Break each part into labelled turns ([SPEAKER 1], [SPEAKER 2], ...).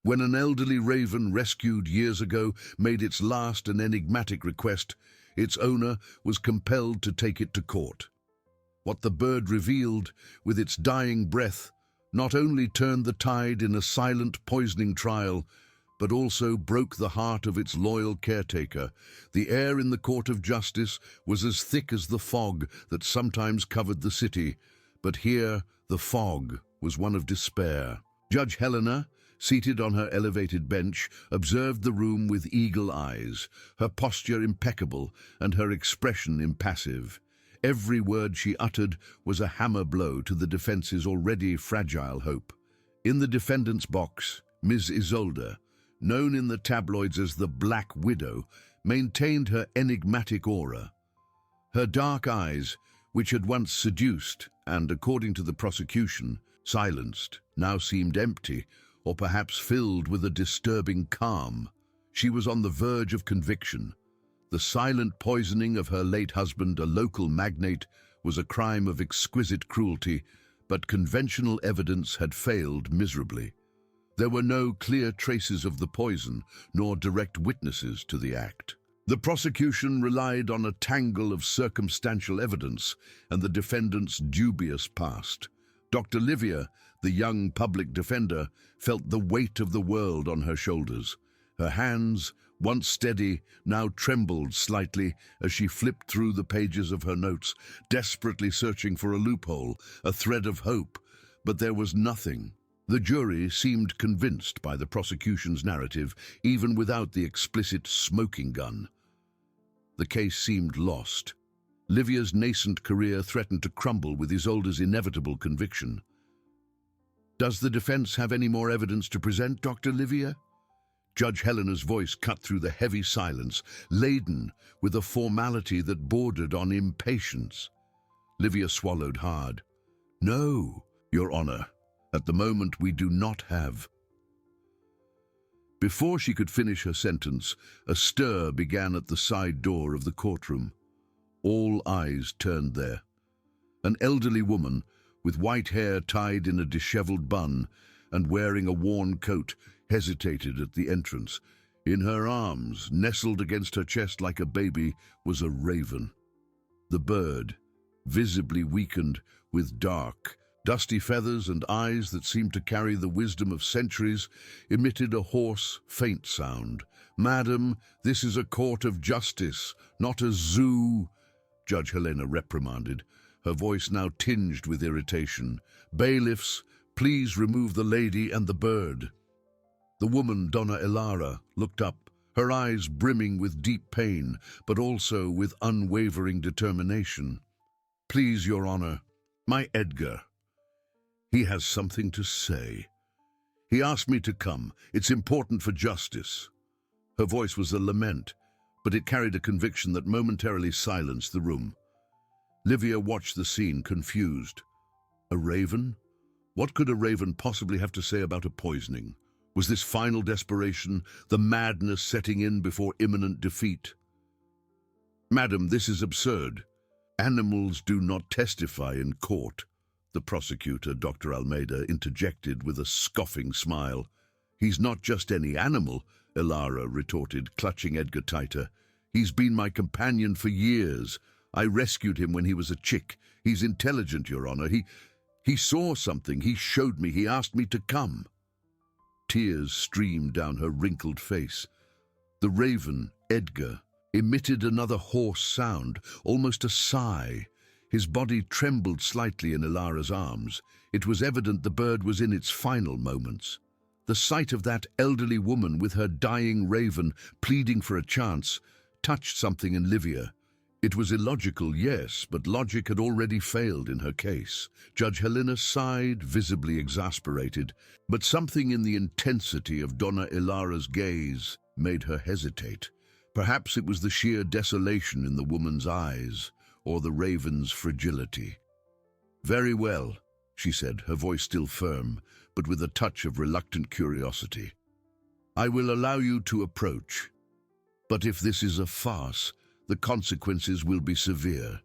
[SPEAKER 1] When an elderly raven rescued years ago made its last and enigmatic request, its owner was compelled to take it to court. What the bird revealed, with its dying breath, not only turned the tide in a silent poisoning trial, but also broke the heart of its loyal caretaker. The air in the court of justice was as thick as the fog that sometimes covered the city, but here the fog was one of despair. Judge Helena, seated on her elevated bench, observed the room with eagle eyes, her posture impeccable and her expression impassive. Every word she uttered was a hammer blow to the defense's already fragile hope. In the defendant's box, Ms. Isolde, known in the tabloids as the Black Widow, maintained her enigmatic aura. Her dark eyes, which had once seduced and, according to the prosecution, silenced, now seemed empty, or perhaps filled with a disturbing calm. She was on the verge of conviction. The silent poisoning of her late husband, a local magnate, was a crime of exquisite cruelty, but conventional evidence had failed miserably. There were no clear traces of the poison, nor direct witnesses to the act. The prosecution relied on a tangle of circumstantial evidence and the defendant's dubious past. Dr. Livia, the young public defender, felt the weight of the world on her shoulders. Her hands, once steady, now trembled slightly as she flipped through the pages of her notes, desperately searching for a loophole, a thread of hope. But there was nothing. The jury seemed convinced by the prosecution's narrative, even without the explicit smoking gun. The case seemed lost. Livia's nascent career threatened to crumble with Isolde's inevitable conviction. "Does the defense have any more evidence to present, Dr. Livia?" Judge Helena's voice cut through the heavy silence, laden with a formality that bordered on impatience. Livia swallowed hard. "No, Your Honor. At the moment, we do not have." Before she could finish her sentence, a stir began at the side door of the courtroom. All eyes turned there. An elderly woman, with white hair tied in a disheveled bun and wearing a worn coat, hesitated at the entrance. In her arms, nestled against her chest like a baby, was a raven. The bird, visibly weakened, with dark, dusty feathers and eyes that seemed to carry the wisdom of centuries, emitted a hoarse, faint sound. "Madam, this is a court of justice, not a zoo," Judge Helena reprimanded, her voice now tinged with irritation. "Bailiffs, please remove the lady and the bird." The woman, Donna Ilara, looked up, her eyes brimming with deep pain, but also with unwavering determination. "Please, Your Honor, my Edgar. He has something to say. He asked me to come. It's important for justice." Her voice was a lament, but it carried a conviction that momentarily silenced the room. Livia watched the scene, confused. A raven? What could a raven possibly have to say about a poisoning? Was this final desperation, the madness setting in before imminent defeat? "Madam, this is absurd. Animals do not testify in court," the prosecutor, Dr. Almeida, interjected with a scoffing smile. "He's not just any animal," Ilara retorted, clutching Edgar tighter. "He's been my companion for years. I rescued him when he was a chick. He's intelligent, Your Honor. He saw something. He showed me. He asked me to come." Tears streamed down her wrinkled face. The raven, Edgar, emitted another hoarse sound, almost a sigh. His body trembled slightly in Ilara's arms. It was evident the bird was in its final moments. The sight of that elderly woman with her dying raven pleading for a chance touched something in Livia. It was illogical, yes, but logic had already failed in her case. Judge Helena sighed, visibly exasperated, but something in the intensity of Donna Ilara's gaze made her hesitate. Perhaps it was the sheer desolation in the woman's eyes, or the raven's fragility. "Very well," she said, her voice still firm, but with a touch of reluctant curiosity. "I will allow you to approach. But if this is a farce, the consequences will be severe."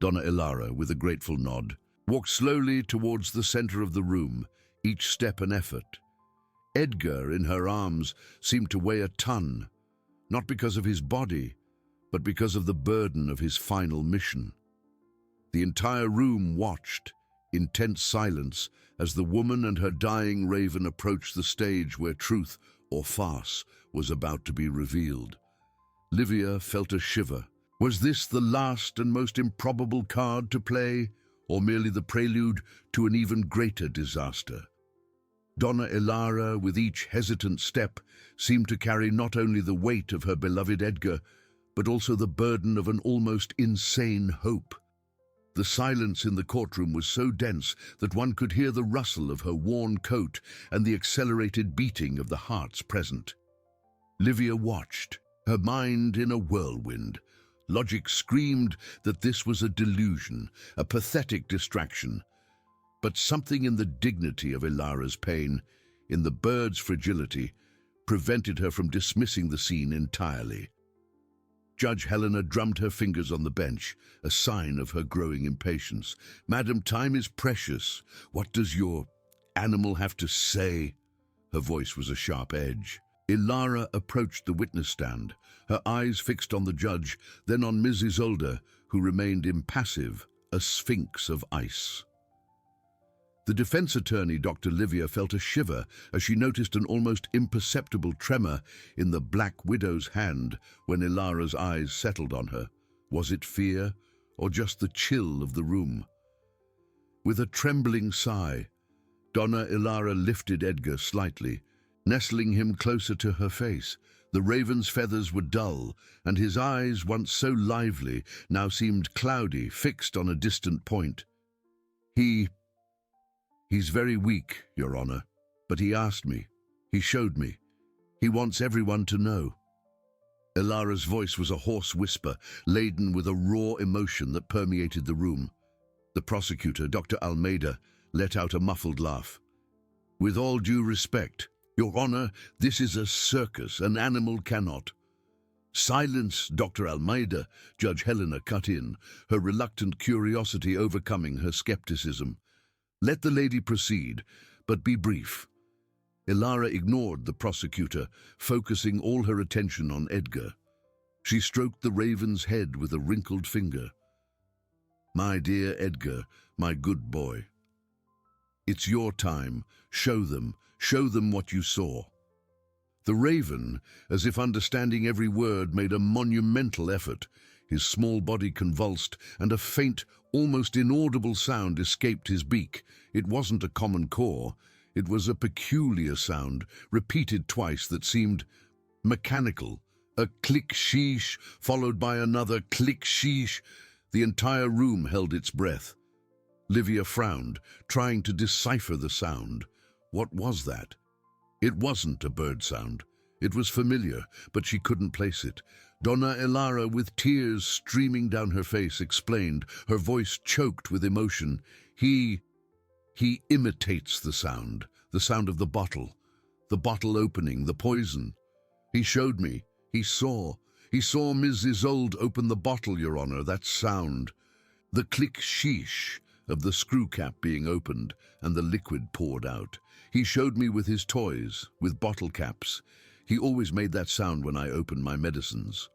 [SPEAKER 1] Donna Ilara, with a grateful nod, walked slowly towards the center of the room, each step an effort. Edgar in her arms seemed to weigh a ton, not because of his body, but because of the burden of his final mission. The entire room watched, in tense silence, as the woman and her dying raven approached the stage where truth, or farce, was about to be revealed. Livia felt a shiver. Was this the last and most improbable card to play, or merely the prelude to an even greater disaster? Donna Ilara, with each hesitant step, seemed to carry not only the weight of her beloved Edgar, but also the burden of an almost insane hope. The silence in the courtroom was so dense that one could hear the rustle of her worn coat and the accelerated beating of the hearts present. Livia watched, her mind in a whirlwind. Logic screamed that this was a delusion, a pathetic distraction. But something in the dignity of Ilara's pain, in the bird's fragility, prevented her from dismissing the scene entirely. Judge Helena drummed her fingers on the bench, a sign of her growing impatience. "Madam, time is precious. What does your animal have to say?" Her voice was a sharp edge. Ilara approached the witness stand, her eyes fixed on the judge, then on Ms. Isolde, who remained impassive, a sphinx of ice. The defense attorney, Dr. Livia, felt a shiver as she noticed an almost imperceptible tremor in the Black Widow's hand when Ilara's eyes settled on her. Was it fear, or just the chill of the room? With a trembling sigh, Donna Ilara lifted Edgar slightly, nestling him closer to her face. The raven's feathers were dull, and his eyes, once so lively, now seemed cloudy, fixed on a distant point. He's very weak, Your Honor, but he asked me. He showed me. He wants everyone to know." Ilara's voice was a hoarse whisper, laden with a raw emotion that permeated the room. The prosecutor, Dr. Almeida, let out a muffled laugh. "With all due respect, Your Honor, this is a circus. An animal cannot." "Silence, Dr. Almeida," Judge Helena cut in, her reluctant curiosity overcoming her skepticism. "Let the lady proceed, but be brief." Ilara ignored the prosecutor, focusing all her attention on Edgar. She stroked the raven's head with a wrinkled finger. "My dear Edgar, my good boy. It's your time. Show them what you saw." The raven, as if understanding every word, made a monumental effort. His small body convulsed, and a faint, almost inaudible sound escaped his beak. It wasn't a common caw. It was a peculiar sound, repeated twice, that seemed mechanical. A click-sheesh, followed by another click-sheesh. The entire room held its breath. Livia frowned, trying to decipher the sound. What was that? It wasn't a bird sound. It was familiar, but she couldn't place it. Donna Ilara, with tears streaming down her face, explained, her voice choked with emotion. He imitates the sound of the bottle opening, the poison. He showed me. He saw Ms. Isolde open the bottle, Your Honor, that sound. The click-sheesh of the screw cap being opened and the liquid poured out. He showed me with his toys, with bottle caps. He always made that sound when I opened my medicines.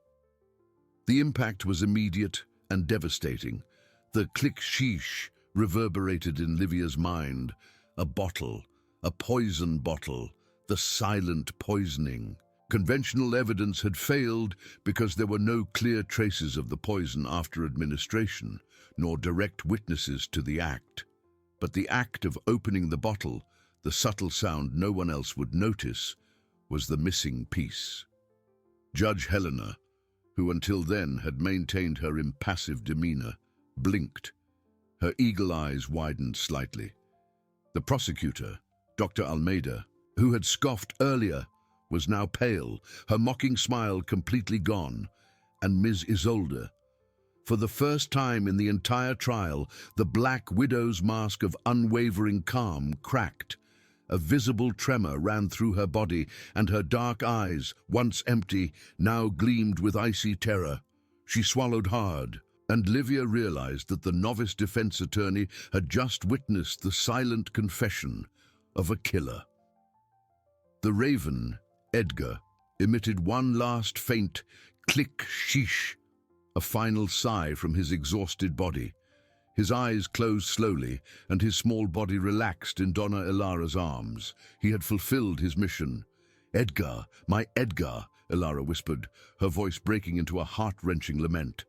[SPEAKER 1] The impact was immediate and devastating. The click-sheesh reverberated in Livia's mind. A bottle, a poison bottle, the silent poisoning. Conventional evidence had failed because there were no clear traces of the poison after administration, nor direct witnesses to the act. But the act of opening the bottle, the subtle sound no one else would notice, was the missing piece. Judge Helena, who until then had maintained her impassive demeanor, blinked. Her eagle eyes widened slightly. The prosecutor, Dr. Almeida, who had scoffed earlier, was now pale, her mocking smile completely gone, and Ms. Isolde. For the first time in the entire trial, the Black Widow's mask of unwavering calm cracked. A visible tremor ran through her body, and her dark eyes, once empty, now gleamed with icy terror. She swallowed hard, and Livia realized that the novice defense attorney had just witnessed the silent confession of a killer. The raven, Edgar, emitted one last faint click-sheesh, a final sigh from his exhausted body. His eyes closed slowly, and his small body relaxed in Donna Ilara's arms. He had fulfilled his mission. "Edgar, my Edgar," Ilara whispered, her voice breaking into a heart-wrenching lament.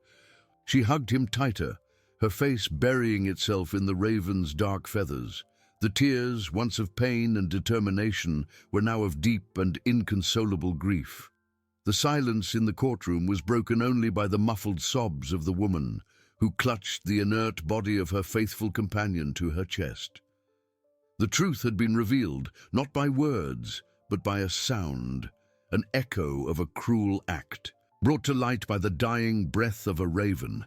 [SPEAKER 1] She hugged him tighter, her face burying itself in the raven's dark feathers. The tears, once of pain and determination, were now of deep and inconsolable grief. The silence in the courtroom was broken only by the muffled sobs of the woman, who clutched the inert body of her faithful companion to her chest. The truth had been revealed, not by words, but by a sound, an echo of a cruel act, brought to light by the dying breath of a raven.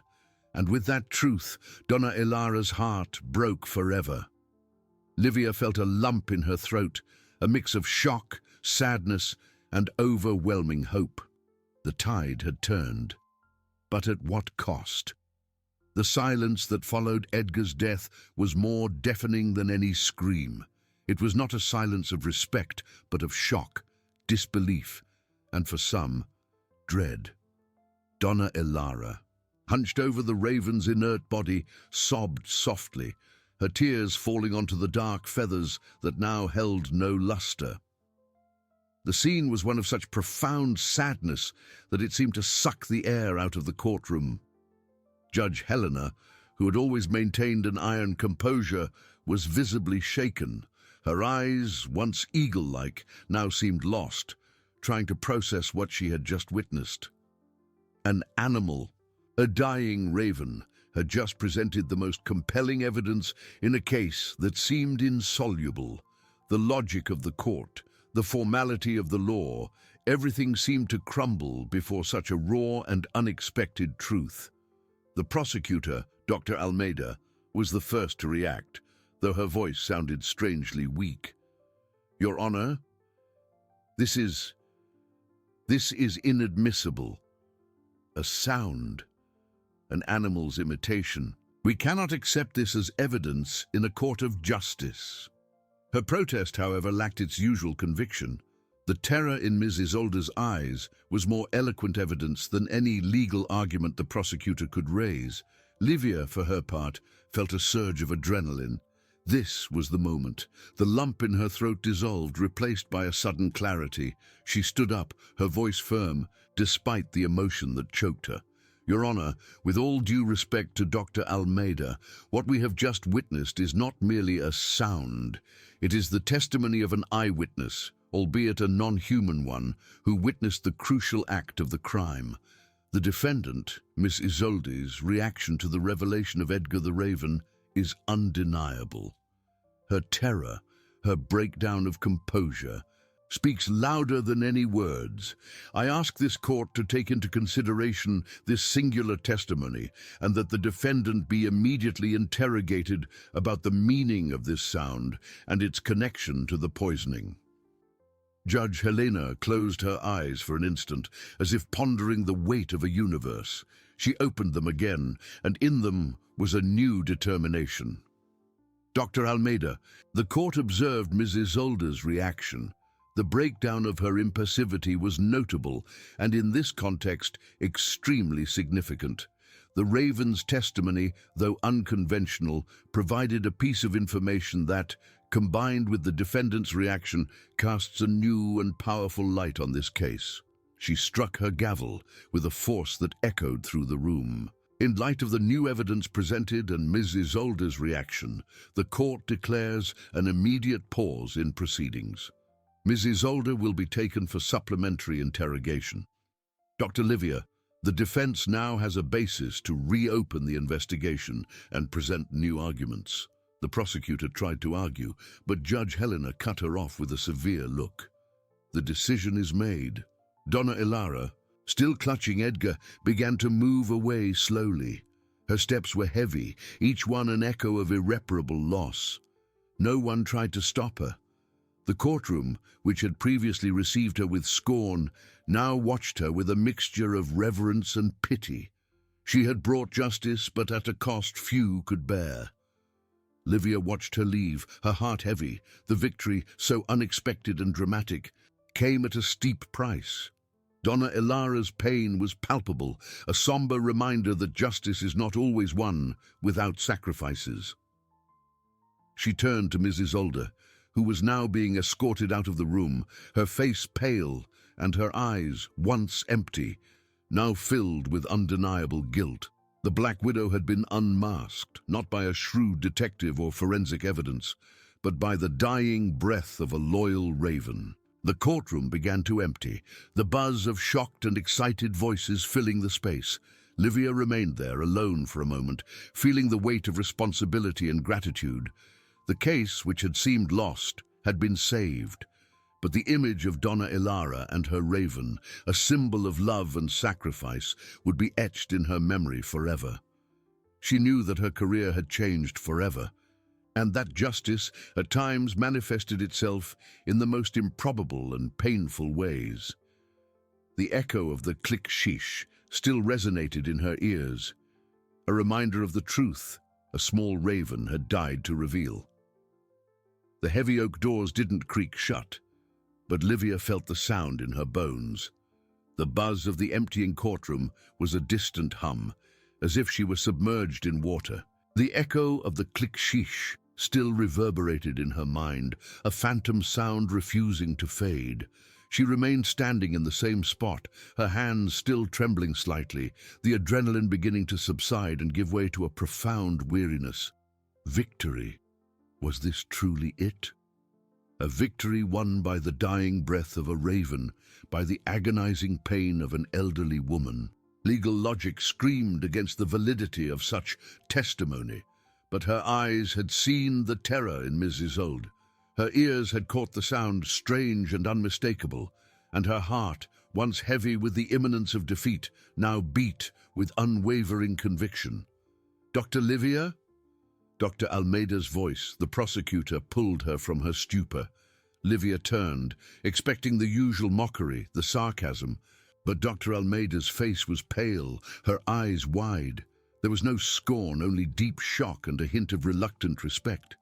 [SPEAKER 1] And with that truth, Donna Ilara's heart broke forever. Livia felt a lump in her throat, a mix of shock, sadness, and overwhelming hope. The tide had turned. But at what cost? The silence that followed Edgar's death was more deafening than any scream. It was not a silence of respect, but of shock, disbelief, and for some, dread. Donna Ilara, hunched over the raven's inert body, sobbed softly, her tears falling onto the dark feathers that now held no luster. The scene was one of such profound sadness that it seemed to suck the air out of the courtroom. Judge Helena, who had always maintained an iron composure, was visibly shaken. Her eyes, once eagle-like, now seemed lost, trying to process what she had just witnessed. An animal, a dying raven, had just presented the most compelling evidence in a case that seemed insoluble. The logic of the court, the formality of the law, everything seemed to crumble before such a raw and unexpected truth. The prosecutor, Dr. Almeida, was the first to react, though her voice sounded strangely weak. "Your Honor, this is inadmissible. A sound, an animal's imitation. We cannot accept this as evidence in a court of justice." Her protest, however, lacked its usual conviction. The terror in Ms. Isolde's eyes was more eloquent evidence than any legal argument the prosecutor could raise. Livia, for her part, felt a surge of adrenaline. This was the moment. The lump in her throat dissolved, replaced by a sudden clarity. She stood up, her voice firm, despite the emotion that choked her. "Your Honor, with all due respect to Dr. Almeida, what we have just witnessed is not merely a sound. It is the testimony of an eyewitness, albeit a non-human one, who witnessed the crucial act of the crime. The defendant, Miss Isolde's, reaction to the revelation of Edgar the Raven is undeniable. Her terror, her breakdown of composure, speaks louder than any words. I ask this court to take into consideration this singular testimony, and that the defendant be immediately interrogated about the meaning of this sound and its connection to the poisoning." Judge Helena closed her eyes for an instant, as if pondering the weight of a universe. She opened them again, and in them was a new determination. "Dr. Almeida, the court observed Ms. Isolde's reaction. The breakdown of her impassivity was notable, and in this context, extremely significant. The raven's testimony, though unconventional, provided a piece of information that, combined with the defendant's reaction, casts a new and powerful light on this case." She struck her gavel with a force that echoed through the room. "In light of the new evidence presented and Ms. Isolde's reaction, the court declares an immediate pause in proceedings. Ms. Isolde will be taken for supplementary interrogation. Dr. Livia, the defense now has a basis to reopen the investigation and present new arguments." The prosecutor tried to argue, but Judge Helena cut her off with a severe look. "The decision is made." Donna Ilara, still clutching Edgar, began to move away slowly. Her steps were heavy, each one an echo of irreparable loss. No one tried to stop her. The courtroom, which had previously received her with scorn, now watched her with a mixture of reverence and pity. She had brought justice, but at a cost few could bear. Livia watched her leave, her heart heavy. The victory, so unexpected and dramatic, came at a steep price. Donna Ilara's pain was palpable, a somber reminder that justice is not always won without sacrifices. She turned to Mrs. Isolde, who was now being escorted out of the room, her face pale and her eyes, once empty, now filled with undeniable guilt. The Black Widow had been unmasked, not by a shrewd detective or forensic evidence, but by the dying breath of a loyal raven. The courtroom began to empty, the buzz of shocked and excited voices filling the space. Livia remained there, alone for a moment, feeling the weight of responsibility and gratitude. The case, which had seemed lost, had been saved, but the image of Donna Ilara and her raven, a symbol of love and sacrifice, would be etched in her memory forever. She knew that her career had changed forever, and that justice at times manifested itself in the most improbable and painful ways. The echo of the click sheesh still resonated in her ears, a reminder of the truth a small raven had died to reveal. The heavy oak doors didn't creak shut, but Livia felt the sound in her bones. The buzz of the emptying courtroom was a distant hum, as if she were submerged in water. The echo of the click sheesh still reverberated in her mind, a phantom sound refusing to fade. She remained standing in the same spot, her hands still trembling slightly, the adrenaline beginning to subside and give way to a profound weariness. Victory. Was this truly it? A victory won by the dying breath of a raven, by the agonizing pain of an elderly woman. Legal logic screamed against the validity of such testimony, but her eyes had seen the terror in Mrs. Isolde. Her ears had caught the sound, strange and unmistakable, and her heart, once heavy with the imminence of defeat, now beat with unwavering conviction. "Dr. Livia?" Dr. Almeida's voice, the prosecutor, pulled her from her stupor. Livia turned, expecting the usual mockery, the sarcasm, but Dr. Almeida's face was pale, her eyes wide. There was no scorn, only deep shock and a hint of reluctant respect.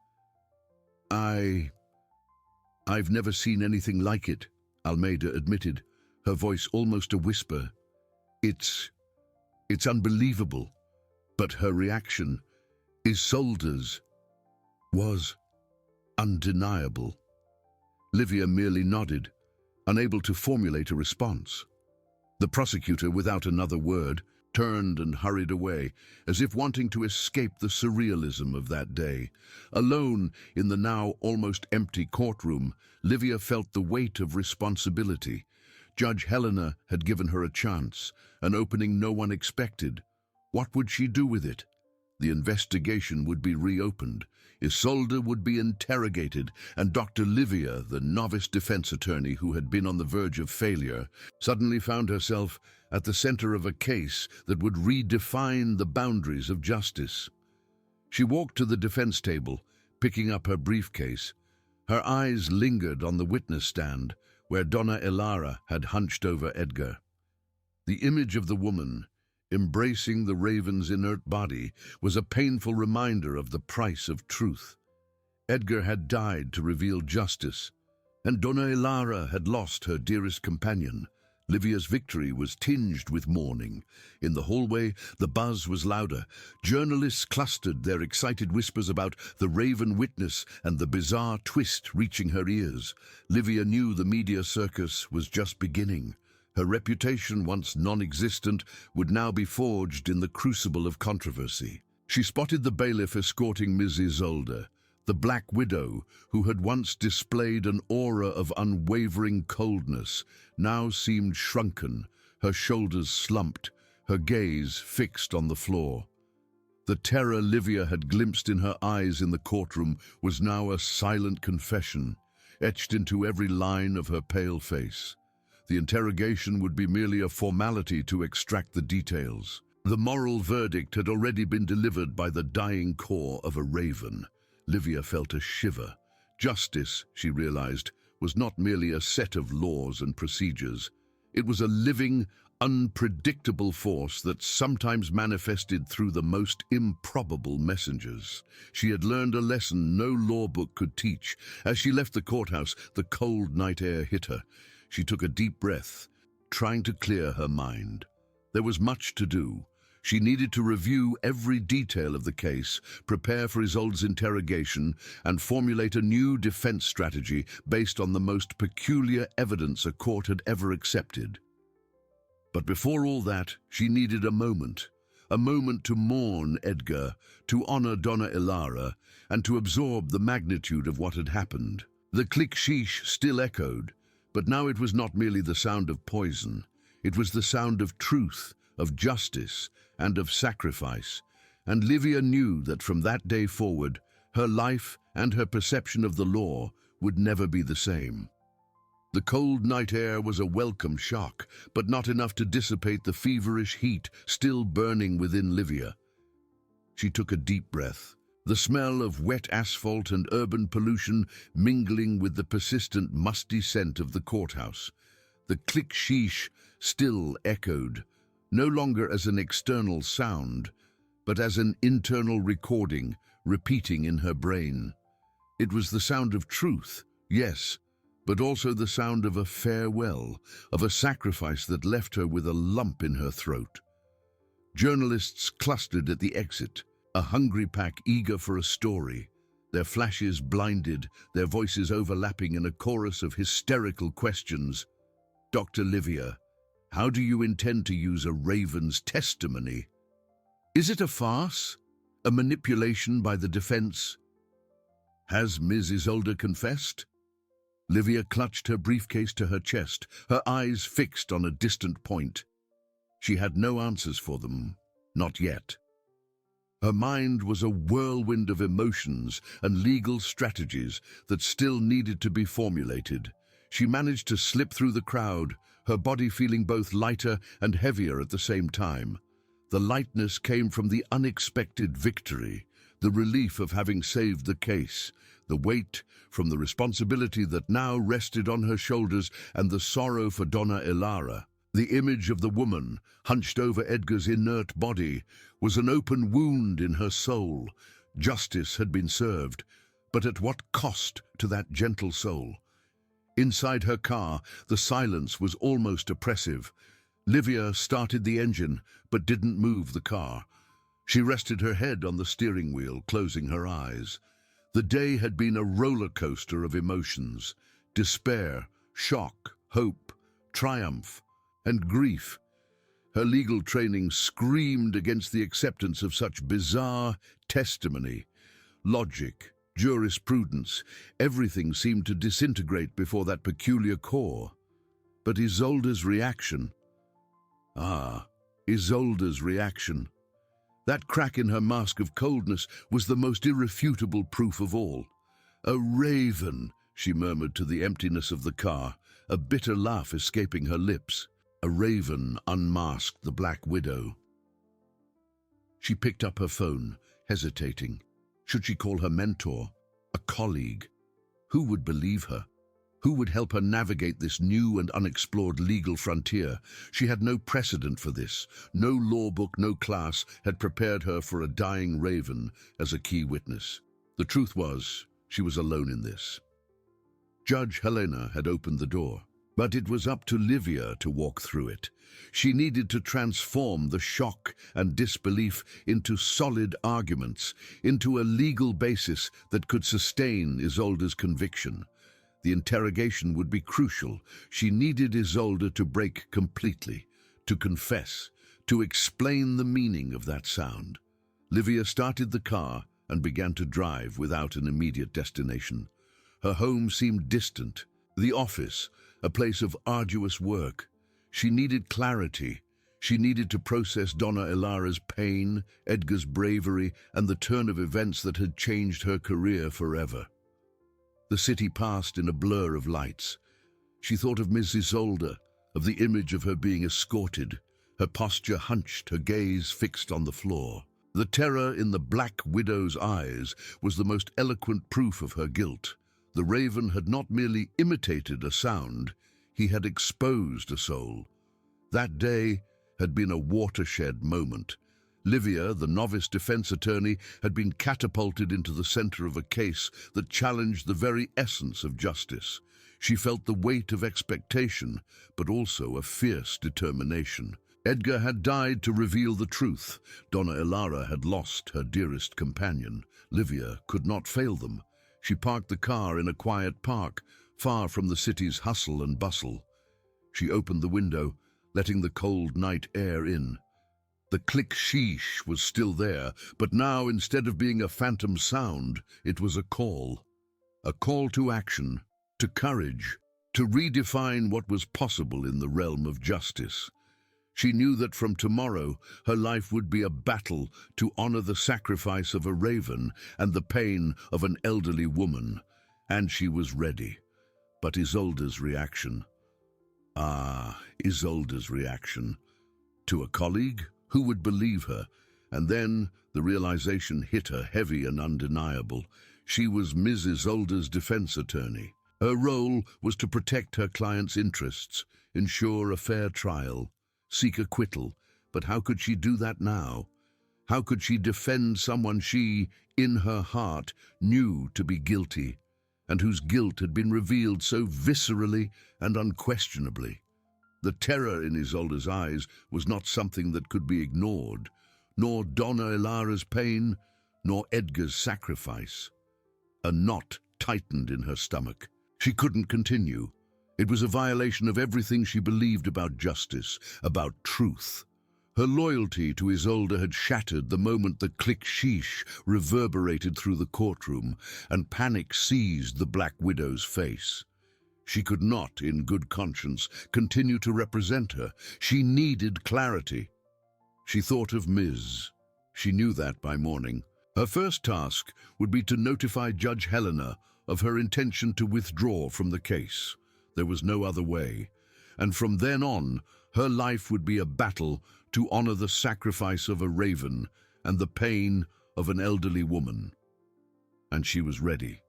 [SPEAKER 1] I've never seen anything like it," Almeida admitted, her voice almost a whisper. It's unbelievable." But her reaction, Isolde's, was undeniable. Livia merely nodded, unable to formulate a response. The prosecutor, without another word, turned and hurried away, as if wanting to escape the surrealism of that day. Alone in the now almost empty courtroom, Livia felt the weight of responsibility. Judge Helena had given her a chance, an opening no one expected. What would she do with it? The investigation would be reopened. Isolde would be interrogated, and Dr. Livia, the novice defense attorney who had been on the verge of failure, suddenly found herself at the center of a case that would redefine the boundaries of justice. She walked to the defense table, picking up her briefcase. Her eyes lingered on the witness stand, where Donna Ilara had hunched over Edgar. The image of the woman, embracing the raven's inert body, was a painful reminder of the price of truth. Edgar had died to reveal justice, and Donna Ilara had lost her dearest companion. Livia's victory was tinged with mourning. In the hallway, the buzz was louder. Journalists clustered, their excited whispers about the raven witness and the bizarre twist reaching her ears. Livia knew the media circus was just beginning. Her reputation, once non-existent, would now be forged in the crucible of controversy. She spotted the bailiff escorting Miss Isolde, the Black Widow, who had once displayed an aura of unwavering coldness, now seemed shrunken, her shoulders slumped, her gaze fixed on the floor. The terror Livia had glimpsed in her eyes in the courtroom was now a silent confession, etched into every line of her pale face. The interrogation would be merely a formality to extract the details. The moral verdict had already been delivered by the dying core of a raven. Livia felt a shiver. Justice, she realized, was not merely a set of laws and procedures. It was a living, unpredictable force that sometimes manifested through the most improbable messengers. She had learned a lesson no law book could teach. As she left the courthouse, the cold night air hit her. She took a deep breath, trying to clear her mind. There was much to do. She needed to review every detail of the case, prepare for Isolde's interrogation, and formulate a new defense strategy based on the most peculiar evidence a court had ever accepted. But before all that, she needed a moment to mourn Edgar, to honor Donna Ilara, and to absorb the magnitude of what had happened. The click-sheesh still echoed, but now it was not merely the sound of poison. It was the sound of truth, of justice, and of sacrifice, and Livia knew that from that day forward, her life and her perception of the law would never be the same. The cold night air was a welcome shock, but not enough to dissipate the feverish heat still burning within Livia. She took a deep breath, the smell of wet asphalt and urban pollution mingling with the persistent musty scent of the courthouse. The click-sheesh still echoed, no longer as an external sound, but as an internal recording, repeating in her brain. It was the sound of truth, yes, but also the sound of a farewell, of a sacrifice that left her with a lump in her throat. Journalists clustered at the exit, a hungry pack eager for a story, their flashes blinded, their voices overlapping in a chorus of hysterical questions. "Dr. Livia, how do you intend to use a raven's testimony? Is it a farce? A manipulation by the defense? Has Ms. Isolde confessed?" Livia clutched her briefcase to her chest, her eyes fixed on a distant point. She had no answers for them, not yet. Her mind was a whirlwind of emotions and legal strategies that still needed to be formulated. She managed to slip through the crowd, her body feeling both lighter and heavier at the same time. The lightness came from the unexpected victory, the relief of having saved the case, the weight from the responsibility that now rested on her shoulders, and the sorrow for Donna Ilara. The image of the woman, hunched over Edgar's inert body, was an open wound in her soul. Justice had been served, but at what cost to that gentle soul? Inside her car, the silence was almost oppressive. Livia started the engine, but didn't move the car. She rested her head on the steering wheel, closing her eyes. The day had been a roller coaster of emotions: despair, shock, hope, triumph, and grief. Her legal training screamed against the acceptance of such bizarre testimony. Logic, jurisprudence, everything seemed to disintegrate before that peculiar core. But Isolde's reaction... Isolde's reaction. That crack in her mask of coldness was the most irrefutable proof of all. "A raven," she murmured to the emptiness of the car, a bitter laugh escaping her lips. A raven unmasked the Black Widow. She picked up her phone, hesitating. Should she call her mentor? A colleague? Who would believe her? Who would help her navigate this new and unexplored legal frontier? She had no precedent for this. No law book, no class had prepared her for a dying raven as a key witness. The truth was, she was alone in this. Judge Helena had opened the door, but it was up to Livia to walk through it. She needed to transform the shock and disbelief into solid arguments, into a legal basis that could sustain Isolde's conviction. The interrogation would be crucial. She needed Isolde to break completely, to confess, to explain the meaning of that sound. Livia started the car and began to drive without an immediate destination. Her home seemed distant, the office, a place of arduous work. She needed clarity. She needed to process Donna Ilara's pain, Edgar's bravery, and the turn of events that had changed her career forever. The city passed in a blur of lights. She thought of Miss Isolde, of the image of her being escorted, her posture hunched, her gaze fixed on the floor. The terror in the Black Widow's eyes was the most eloquent proof of her guilt. The raven had not merely imitated a sound, he had exposed a soul. That day had been a watershed moment. Livia, the novice defense attorney, had been catapulted into the center of a case that challenged the very essence of justice. She felt the weight of expectation, but also a fierce determination. Edgar had died to reveal the truth. Donna Ilara had lost her dearest companion. Livia could not fail them. She parked the car in a quiet park, far from the city's hustle and bustle. She opened the window, letting the cold night air in. The click sheesh was still there, but now, instead of being a phantom sound, it was a call. A call to action, to courage, to redefine what was possible in the realm of justice. She knew that from tomorrow her life would be a battle to honor the sacrifice of a raven and the pain of an elderly woman, and she was ready. But Isolde's reaction. Isolde's reaction. To a colleague? Who would believe her? And then the realization hit her, heavy and undeniable. She was Ms. Isolde's defense attorney. Her role was to protect her client's interests, ensure a fair trial, seek acquittal. But how could she do that now? How could she defend someone she, in her heart, knew to be guilty, and whose guilt had been revealed so viscerally and unquestionably? The terror in Isolde's eyes was not something that could be ignored, nor Donna Ilara's pain, nor Edgar's sacrifice. A knot tightened in her stomach. She couldn't continue. It was a violation of everything she believed about justice, about truth. Her loyalty to Isolde had shattered the moment the click sheesh reverberated through the courtroom and panic seized the Black Widow's face. She could not, in good conscience, continue to represent her. She needed clarity. She thought of Ms. She knew that by morning. Her first task would be to notify Judge Helena of her intention to withdraw from the case. There was no other way. And from then on, her life would be a battle to honor the sacrifice of a raven and the pain of an elderly woman. And she was ready.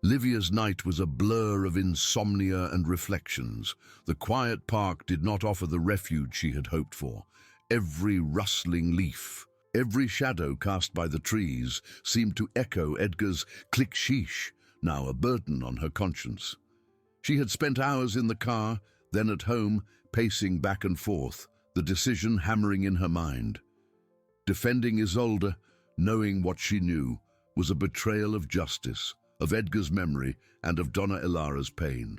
[SPEAKER 1] Livia's night was a blur of insomnia and reflections. The quiet park did not offer the refuge she had hoped for. Every rustling leaf, every shadow cast by the trees seemed to echo Edgar's click sheesh, now a burden on her conscience. She had spent hours in the car, then at home, pacing back and forth, the decision hammering in her mind. Defending Isolde, knowing what she knew, was a betrayal of justice, of Edgar's memory, and of Donna Ilara's pain.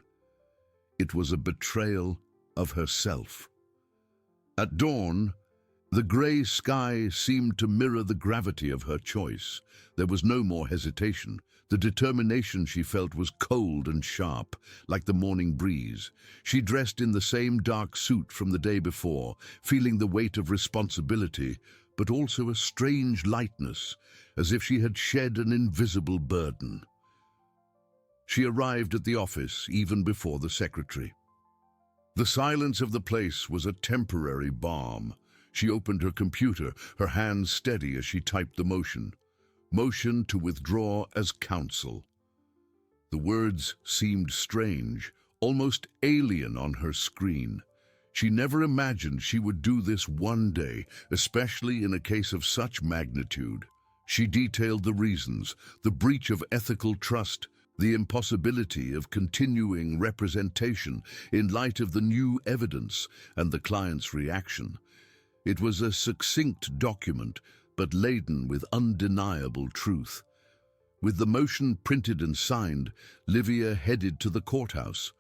[SPEAKER 1] It was a betrayal of herself. At dawn, the grey sky seemed to mirror the gravity of her choice. There was no more hesitation. The determination she felt was cold and sharp, like the morning breeze. She dressed in the same dark suit from the day before, feeling the weight of responsibility, but also a strange lightness, as if she had shed an invisible burden. She arrived at the office even before the secretary. The silence of the place was a temporary balm. She opened her computer, her hands steady as she typed the motion. Motion to withdraw as counsel. The words seemed strange, almost alien on her screen. She never imagined she would do this one day, especially in a case of such magnitude. She detailed the reasons, the breach of ethical trust, the impossibility of continuing representation in light of the new evidence and the client's reaction. It was a succinct document, but laden with undeniable truth. With the motion printed and signed, Livia headed to the courthouse.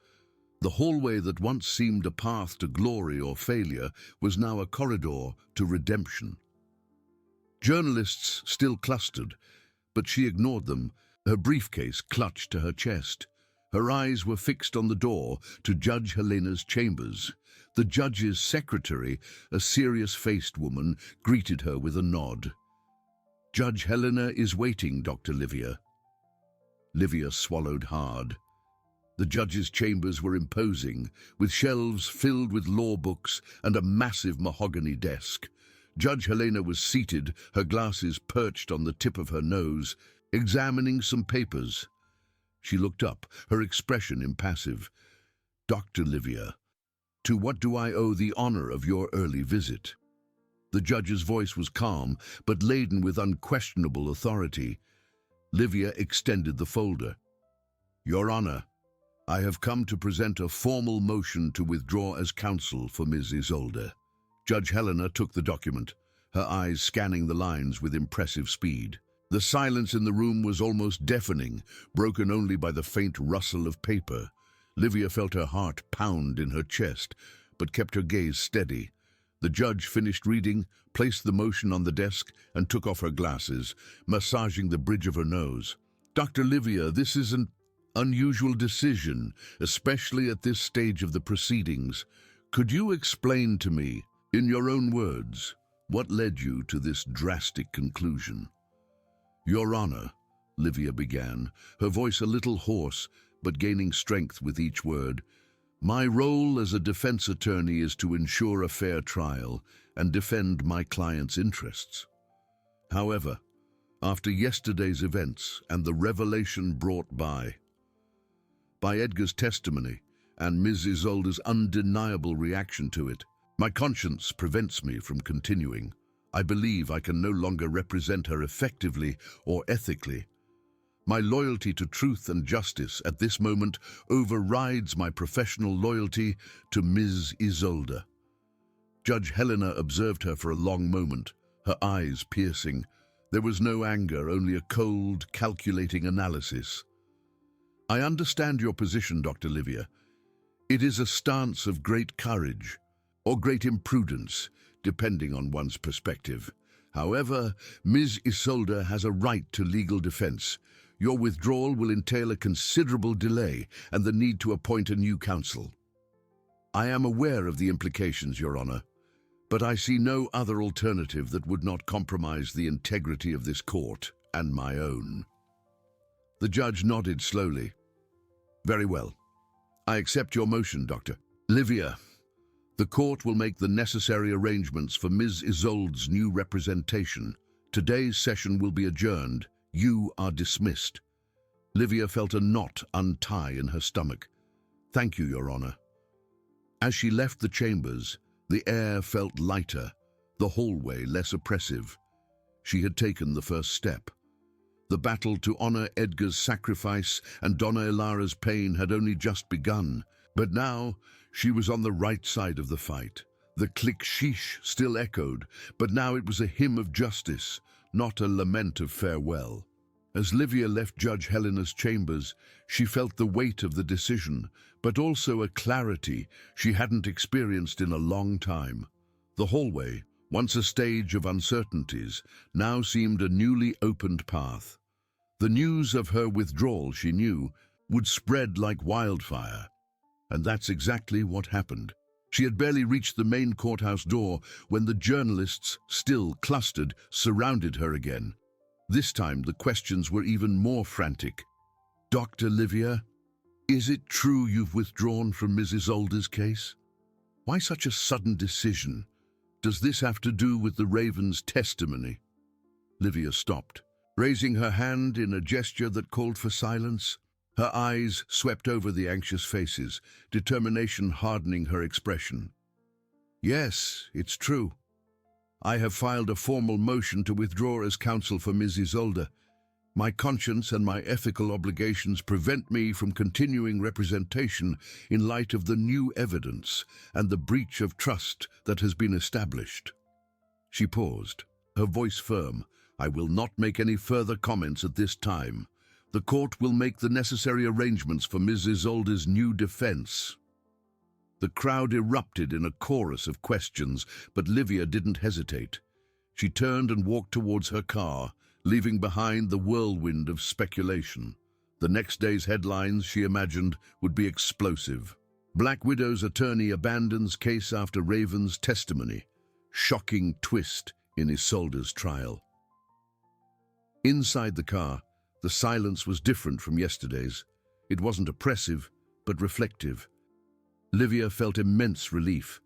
[SPEAKER 1] The hallway that once seemed a path to glory or failure was now a corridor to redemption. Journalists still clustered, but she ignored them, her briefcase clutched to her chest. Her eyes were fixed on the door to Judge Helena's chambers. The judge's secretary, a serious-faced woman, greeted her with a nod. "Judge Helena is waiting, Dr. Livia." Livia swallowed hard. The judge's chambers were imposing, with shelves filled with law books and a massive mahogany desk. Judge Helena was seated, her glasses perched on the tip of her nose, examining some papers. She looked up, her expression impassive. "Dr. Livia, To what do I owe the honor of your early visit? The judge's voice was calm, but laden with unquestionable authority. Livia extended the folder. Your Honor, I have come to present a formal motion to withdraw as counsel for Ms. Isolde. Judge Helena took the document, her eyes scanning the lines with impressive speed. The silence in the room was almost deafening, broken only by the faint rustle of paper. Livia felt her heart pound in her chest, but kept her gaze steady. The judge finished reading, placed the motion on the desk, and took off her glasses, massaging the bridge of her nose. Dr. Livia, this is an unusual decision, especially at this stage of the proceedings. Could you explain to me, in your own words, what led you to this drastic conclusion? Your Honor, Livia began, her voice a little hoarse, but gaining strength with each word. My role as a defense attorney is to ensure a fair trial and defend my client's interests. However, after yesterday's events and the revelation brought by Edgar's testimony and Ms. Isolde's undeniable reaction to it, my conscience prevents me from continuing. I believe I can no longer represent her effectively or ethically. My loyalty to truth and justice at this moment overrides my professional loyalty to Ms. Isolde. Judge Helena observed her for a long moment, her eyes piercing. There was no anger, only a cold, calculating analysis. I understand your position, Dr. Livia. It is a stance of great courage, or great imprudence, depending on one's perspective. However, Ms. Isolde has a right to legal defense. Your withdrawal will entail a considerable delay and the need to appoint a new counsel. I am aware of the implications, Your Honor, but I see no other alternative that would not compromise the integrity of this court and my own. The judge nodded slowly. Very well. I accept your motion, Dr. Livia. The court will make the necessary arrangements for Ms. Isolde's new representation. Today's session will be adjourned. You are dismissed. Livia felt a knot untie in her stomach. Thank you, Your Honor. As she left the chambers, the air felt lighter, the hallway less oppressive. She had taken the first step. The battle to honor Edgar's sacrifice and Donna Ilara's pain had only just begun, but now she was on the right side of the fight. The click sheesh still echoed, but now it was a hymn of justice, not a lament of farewell. As Livia left Judge Helena's chambers, she felt the weight of the decision, but also a clarity she hadn't experienced in a long time. The hallway, once a stage of uncertainties, now seemed a newly opened path. The news of her withdrawal, she knew, would spread like wildfire. And that's exactly what happened. She had barely reached the main courthouse door when the journalists, still clustered, surrounded her again. This time the questions were even more frantic. Dr. Livia, is it true you've withdrawn from Ms. Isolde's case? Why such a sudden decision? Does this have to do with the Raven's testimony? Livia stopped, raising her hand in a gesture that called for silence. Her eyes swept over the anxious faces, determination hardening her expression. Yes, it's true. I have filed a formal motion to withdraw as counsel for Ms. Isolde. My conscience and my ethical obligations prevent me from continuing representation in light of the new evidence and the breach of trust that has been established. She paused, her voice firm. I will not make any further comments at this time. The court will make the necessary arrangements for Ms. Isolde's new defense. The crowd erupted in a chorus of questions, but Livia didn't hesitate. She turned and walked towards her car, leaving behind the whirlwind of speculation. The next day's headlines, she imagined, would be explosive. Black Widow's attorney abandons case after Raven's testimony. Shocking twist in Isolde's trial. Inside the car, the silence was different from yesterday's. It wasn't oppressive, but reflective. Livia felt immense relief,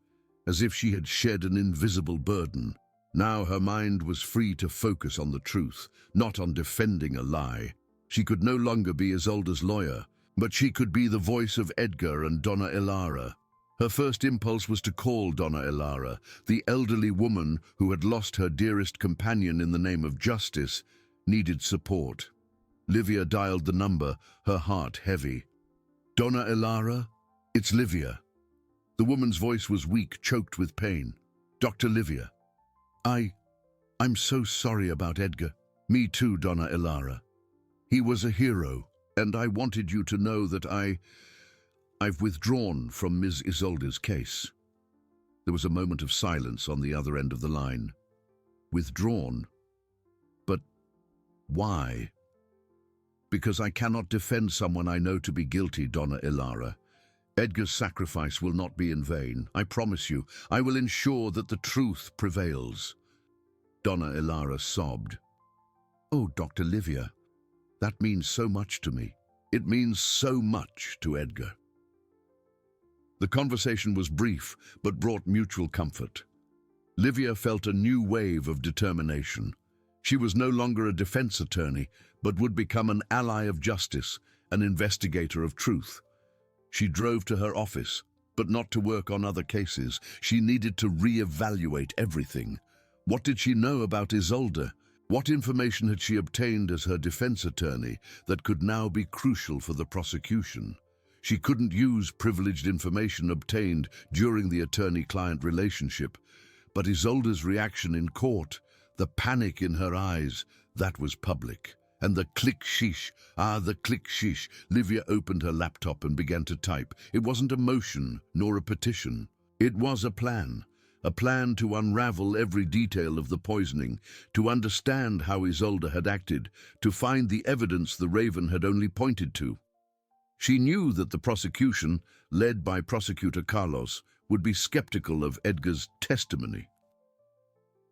[SPEAKER 1] as if she had shed an invisible burden. Now her mind was free to focus on the truth, not on defending a lie. She could no longer be Isolde's lawyer, but she could be the voice of Edgar and Donna Ilara. Her first impulse was to call Donna Elara, the elderly woman who had lost her dearest companion in the name of justice, needed support. Livia dialed the number, her heart heavy. "Donna Elara? It's Livia." The woman's voice was weak, choked with pain. "Dr. Livia. I'm so sorry about Edgar." "Me too, Donna Elara. He was a hero, and I wanted you to know that I've withdrawn from Ms. Isolde's case." There was a moment of silence on the other end of the line. "Withdrawn? But why?" "Because I cannot defend someone I know to be guilty, Donna Elara. Edgar's sacrifice will not be in vain. I promise you, I will ensure that the truth prevails." Donna Elara sobbed. "Oh, Dr. Livia, that means so much to me. It means so much to Edgar." The conversation was brief, but brought mutual comfort. Livia felt a new wave of determination. She was no longer a defense attorney, but would become an ally of justice, an investigator of truth. She drove to her office, but not to work on other cases. She needed to re-evaluate everything. What did she know about Isolde? What information had she obtained as her defense attorney that could now be crucial for the prosecution? She couldn't use privileged information obtained during the attorney-client relationship, but Isolde's reaction in court, the panic in her eyes, that was public. And the click-sheesh, the click-sheesh. Livia opened her laptop and began to type. It wasn't a motion, nor a petition. It was a plan to unravel every detail of the poisoning, to understand how Isolde had acted, to find the evidence the Raven had only pointed to. She knew that the prosecution, led by Prosecutor Carlos, would be skeptical of Edgar's testimony.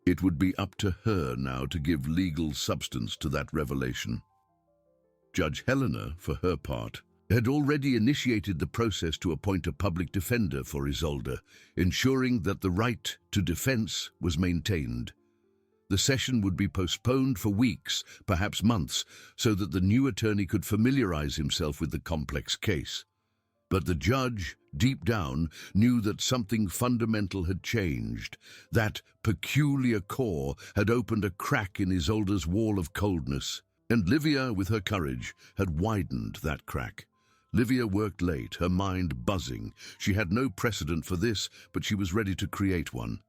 [SPEAKER 1] It would be up to her now to give legal substance to that revelation. Judge Helena, for her part, had already initiated the process to appoint a public defender for Isolde, ensuring that the right to defense was maintained. The session would be postponed for weeks, perhaps months, so that the new attorney could familiarize himself with the complex case. But the judge, deep down, knew that something fundamental had changed. That peculiar core had opened a crack in Isolde's wall of coldness, and Livia, with her courage, had widened that crack. Livia worked late, her mind buzzing. She had no precedent for this, but she was ready to create one.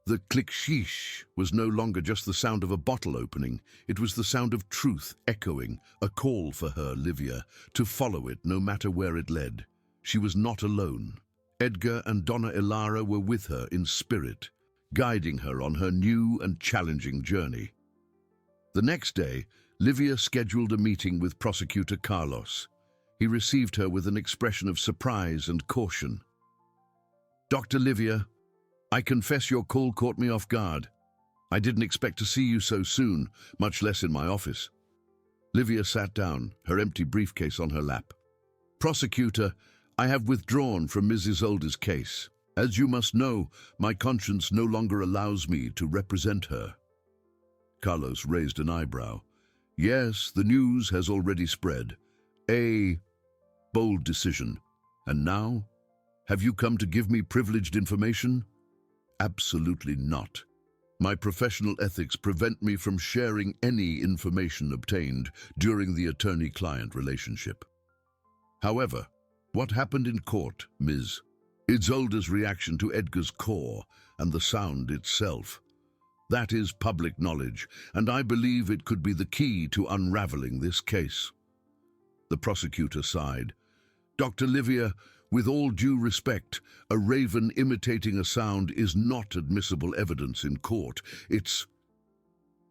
[SPEAKER 1] The click-sheesh was no longer just the sound of a bottle opening. It was the sound of truth echoing, a call for her, Livia, to follow it no matter where it led. She was not alone. Edgar and Donna Elara were with her in spirit, guiding her on her new and challenging journey. The next day, Livia scheduled a meeting with Prosecutor Carlos. He received her with an expression of surprise and caution. "Dr. Livia, I confess your call caught me off guard. I didn't expect to see you so soon, much less in my office." Livia sat down, her empty briefcase on her lap. "Prosecutor, I have withdrawn from Ms. Isolde's case. As you must know, my conscience no longer allows me to represent her." Carlos raised an eyebrow. "Yes, the news has already spread. A bold decision. And now? Have you come to give me privileged information?" "Absolutely not. My professional ethics prevent me from sharing any information obtained during the attorney-client relationship. However, what happened in court, Ms. Isolde's reaction to Edgar's core and the sound itself, that is public knowledge, and I believe it could be the key to unraveling this case." The prosecutor sighed. "Dr. Livia, with all due respect, a raven imitating a sound is not admissible evidence in court. It's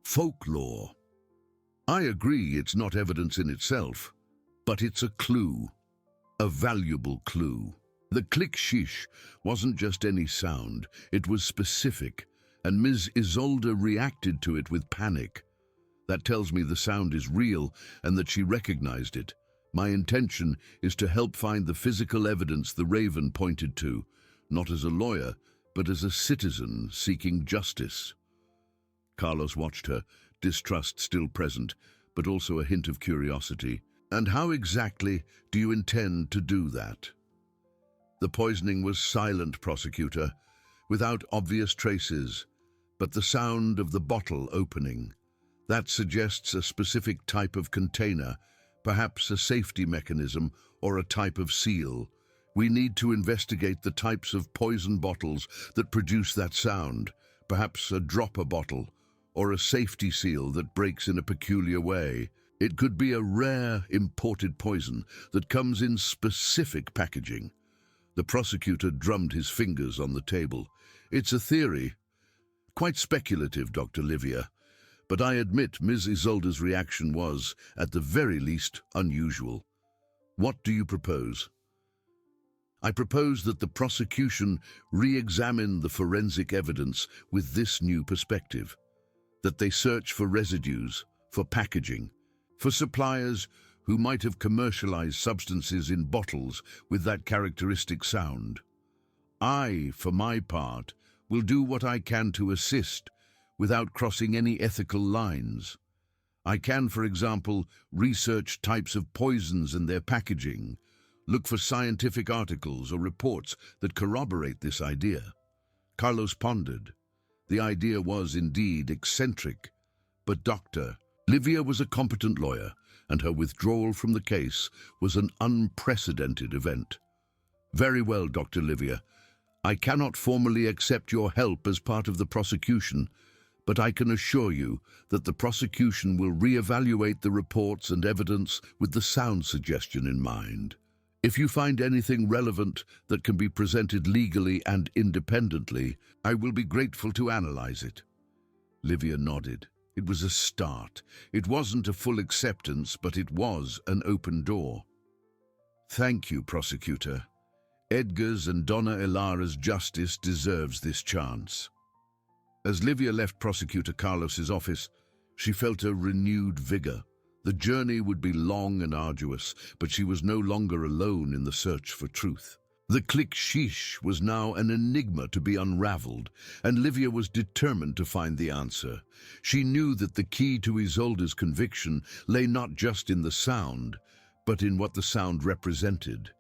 [SPEAKER 1] folklore. I agree it's not evidence in itself, but it's a clue. A valuable clue. The click-sheesh wasn't just any sound, it was specific, and Ms. Isolde reacted to it with panic. That tells me the sound is real and that she recognized it. My intention is to help find the physical evidence the Raven pointed to, not as a lawyer, but as a citizen seeking justice." Carlos watched her, distrust still present, but also a hint of curiosity. "And how exactly do you intend to do that?" The poisoning was silent, prosecutor, without obvious traces, but the sound of the bottle opening. That suggests a specific type of container, perhaps a safety mechanism or a type of seal. We need to investigate the types of poison bottles that produce that sound, perhaps a dropper bottle or a safety seal that breaks in a peculiar way. It could be a rare imported poison that comes in specific packaging. The prosecutor drummed his fingers on the table. It's a theory. Quite speculative, Dr. Livia. But I admit Ms. Isolda's reaction was, at the very least, unusual. What do you propose? I propose that the prosecution re-examine the forensic evidence with this new perspective. That they search for residues, for packaging, for suppliers who might have commercialized substances in bottles with that characteristic sound. I, for my part, will do what I can to assist without crossing any ethical lines. I can, for example, research types of poisons and their packaging, look for scientific articles or reports that corroborate this idea. Carlos pondered. The idea was indeed eccentric, but Dr. Livia was a competent lawyer, and her withdrawal from the case was an unprecedented event. Very well, Dr. Livia. I cannot formally accept your help as part of the prosecution, but I can assure you that the prosecution will re-evaluate the reports and evidence with the sound suggestion in mind. If you find anything relevant that can be presented legally and independently, I will be grateful to analyze it. Livia nodded. It was a start. It wasn't a full acceptance, but it was an open door. Thank you, prosecutor. Edgar's and Donna Ilara's justice deserves this chance. As Livia left Prosecutor Carlos's office, she felt a renewed vigor. The journey would be long and arduous, but she was no longer alone in the search for truth. The click sheesh was now an enigma to be unraveled, and Livia was determined to find the answer. She knew that the key to Isolda's conviction lay not just in the sound, but in what the sound represented.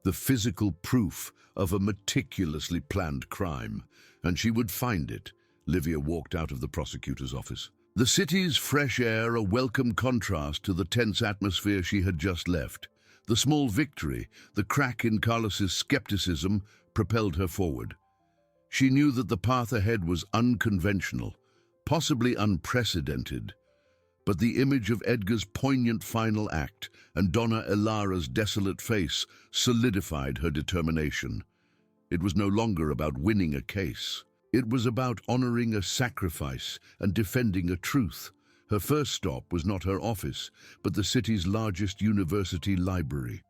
[SPEAKER 1] The physical proof of a meticulously planned crime, and she would find it. Livia walked out of the prosecutor's office. The city's fresh air a welcome contrast to the tense atmosphere she had just left. The small victory, the crack in Carlos's skepticism, propelled her forward. She knew that the path ahead was unconventional, possibly unprecedented, but the image of Edgar's poignant final act and Donna Ilara's desolate face solidified her determination. It was no longer about winning a case. It was about honoring a sacrifice and defending a truth. Her first stop was not her office, but the city's largest university library.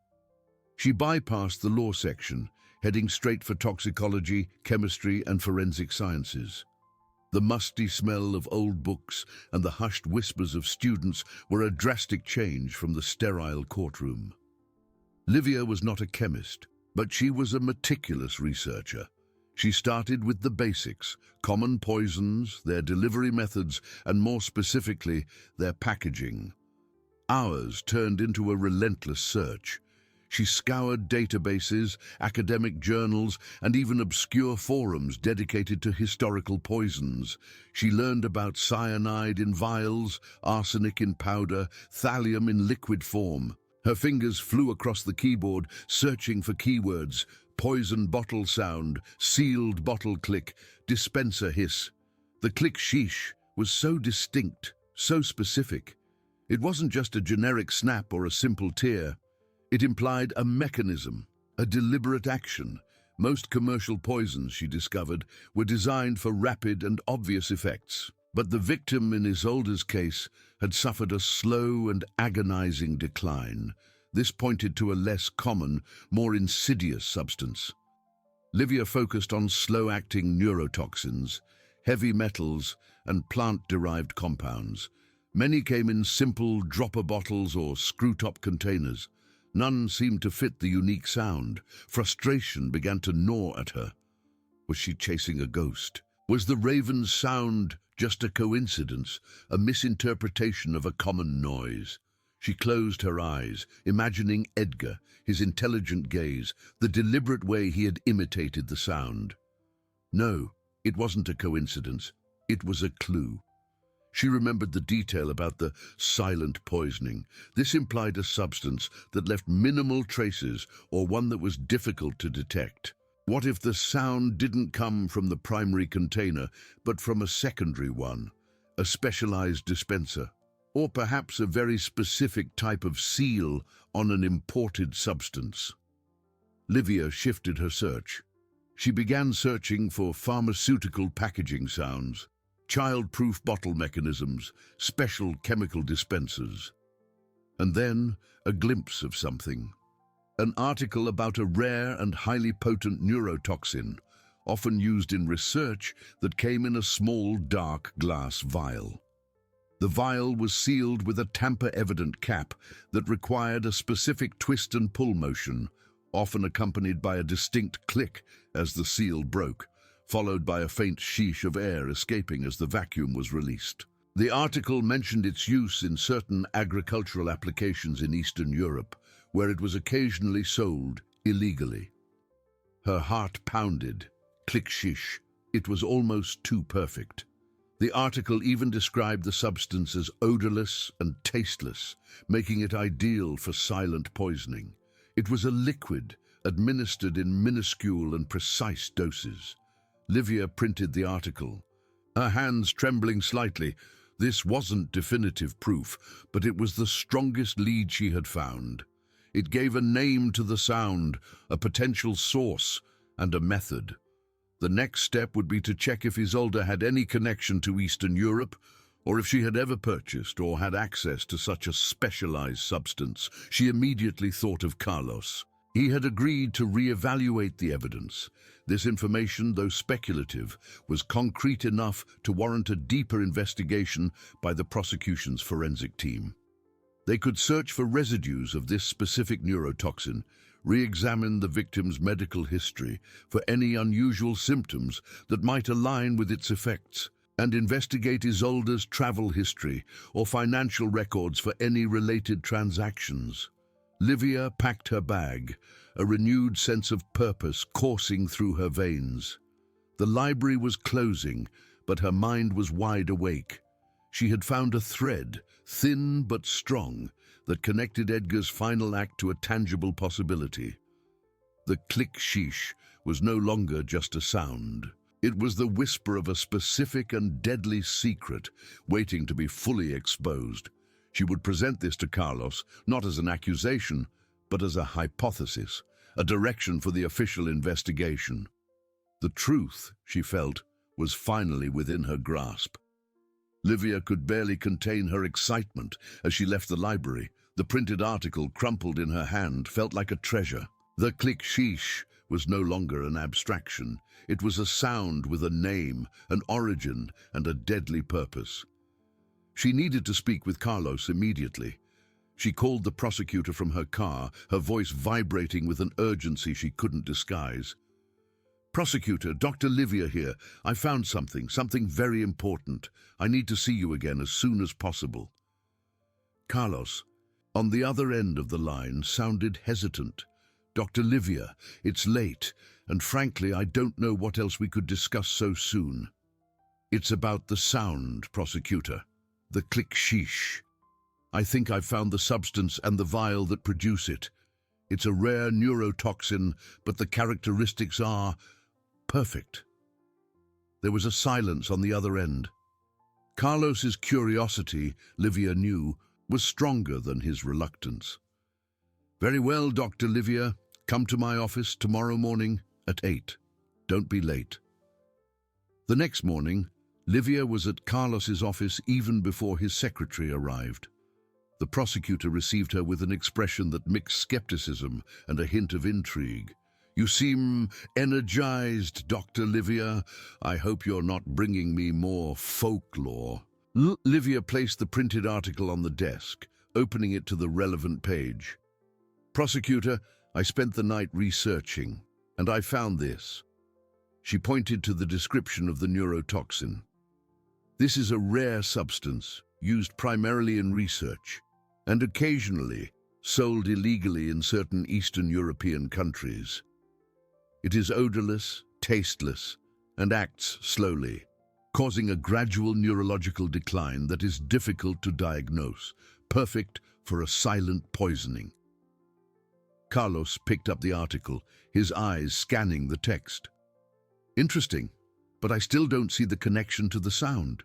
[SPEAKER 1] She bypassed the law section, heading straight for toxicology, chemistry, and forensic sciences. The musty smell of old books and the hushed whispers of students were a drastic change from the sterile courtroom. Livia was not a chemist, but she was a meticulous researcher. She started with the basics, common poisons, their delivery methods, and more specifically, their packaging. Hours turned into a relentless search. She scoured databases, academic journals, and even obscure forums dedicated to historical poisons. She learned about cyanide in vials, arsenic in powder, thallium in liquid form. Her fingers flew across the keyboard, searching for keywords: poison bottle sound, sealed bottle click, dispenser hiss. The click sheesh was so distinct, so specific. It wasn't just a generic snap or a simple tear. It implied a mechanism, a deliberate action. Most commercial poisons, she discovered, were designed for rapid and obvious effects. But the victim in Isolda's case had suffered a slow and agonizing decline. This pointed to a less common, more insidious substance. Livia focused on slow-acting neurotoxins, heavy metals, and plant-derived compounds. Many came in simple dropper bottles or screw-top containers. None seemed to fit the unique sound. Frustration began to gnaw at her. Was she chasing a ghost? Was the raven's sound just a coincidence, a misinterpretation of a common noise? She closed her eyes, imagining Edgar, his intelligent gaze, the deliberate way he had imitated the sound. No, it wasn't a coincidence. It was a clue. She remembered the detail about the silent poisoning. This implied a substance that left minimal traces or one that was difficult to detect. What if the sound didn't come from the primary container, but from a secondary one, a specialized dispenser, or perhaps a very specific type of seal on an imported substance? Livia shifted her search. She began searching for pharmaceutical packaging sounds, child-proof bottle mechanisms, special chemical dispensers. And then a glimpse of something. An article about a rare and highly potent neurotoxin, often used in research, that came in a small dark glass vial. The vial was sealed with a tamper-evident cap that required a specific twist and pull motion, often accompanied by a distinct click as the seal broke, followed by a faint sheesh of air escaping as the vacuum was released. The article mentioned its use in certain agricultural applications in Eastern Europe, where it was occasionally sold illegally. Her heart pounded. Click shish. It was almost too perfect. The article even described the substance as odorless and tasteless, making it ideal for silent poisoning. It was a liquid, administered in minuscule and precise doses. Livia printed the article, her hands trembling slightly. This wasn't definitive proof, but it was the strongest lead she had found. It gave a name to the sound, a potential source, and a method. The next step would be to check if Isolde had any connection to Eastern Europe, or if she had ever purchased or had access to such a specialized substance. She immediately thought of Carlos. He had agreed to re-evaluate the evidence. This information, though speculative, was concrete enough to warrant a deeper investigation by the prosecution's forensic team. They could search for residues of this specific neurotoxin, re-examine the victim's medical history for any unusual symptoms that might align with its effects, and investigate Isolde's travel history or financial records for any related transactions. Livia packed her bag, a renewed sense of purpose coursing through her veins. The library was closing, but her mind was wide awake. She had found a thread, thin but strong, that connected Edgar's final act to a tangible possibility. The click sheesh was no longer just a sound. It was the whisper of a specific and deadly secret waiting to be fully exposed. She would present this to Carlos, not as an accusation, but as a hypothesis, a direction for the official investigation. The truth, she felt, was finally within her grasp. Livia could barely contain her excitement as she left the library. The printed article, crumpled in her hand, felt like a treasure. The click sheesh was no longer an abstraction. It was a sound with a name, an origin, and a deadly purpose. She needed to speak with Carlos immediately. She called the prosecutor from her car, her voice vibrating with an urgency she couldn't disguise. "Prosecutor, Dr. Livia here. I found something very important. I need to see you again as soon as possible." Carlos, on the other end of the line, sounded hesitant. "Dr. Livia, it's late, and frankly, I don't know what else we could discuss so soon." "It's about the sound, prosecutor. The click sheesh. I think I've found the substance and the vial that produce it. It's a rare neurotoxin, but the characteristics are perfect." There was a silence on the other end. Carlos's curiosity, Livia knew, was stronger than his reluctance. "Very well, Dr. Livia. Come to my office tomorrow morning at 8. Don't be late." The next morning, Livia was at Carlos's office even before his secretary arrived. The prosecutor received her with an expression that mixed skepticism and a hint of intrigue. "You seem energized, Dr. Livia. I hope you're not bringing me more folklore." Livia placed the printed article on the desk, opening it to the relevant page. "Prosecutor, I spent the night researching, and I found this." She pointed to the description of the neurotoxin. "This is a rare substance, used primarily in research. and occasionally sold illegally in certain Eastern European countries. It is odorless, tasteless, and acts slowly, causing a gradual neurological decline that is difficult to diagnose, perfect for a silent poisoning. Carlos picked up the article, his eyes scanning the text. Interesting, but I still don't see the connection to the sound.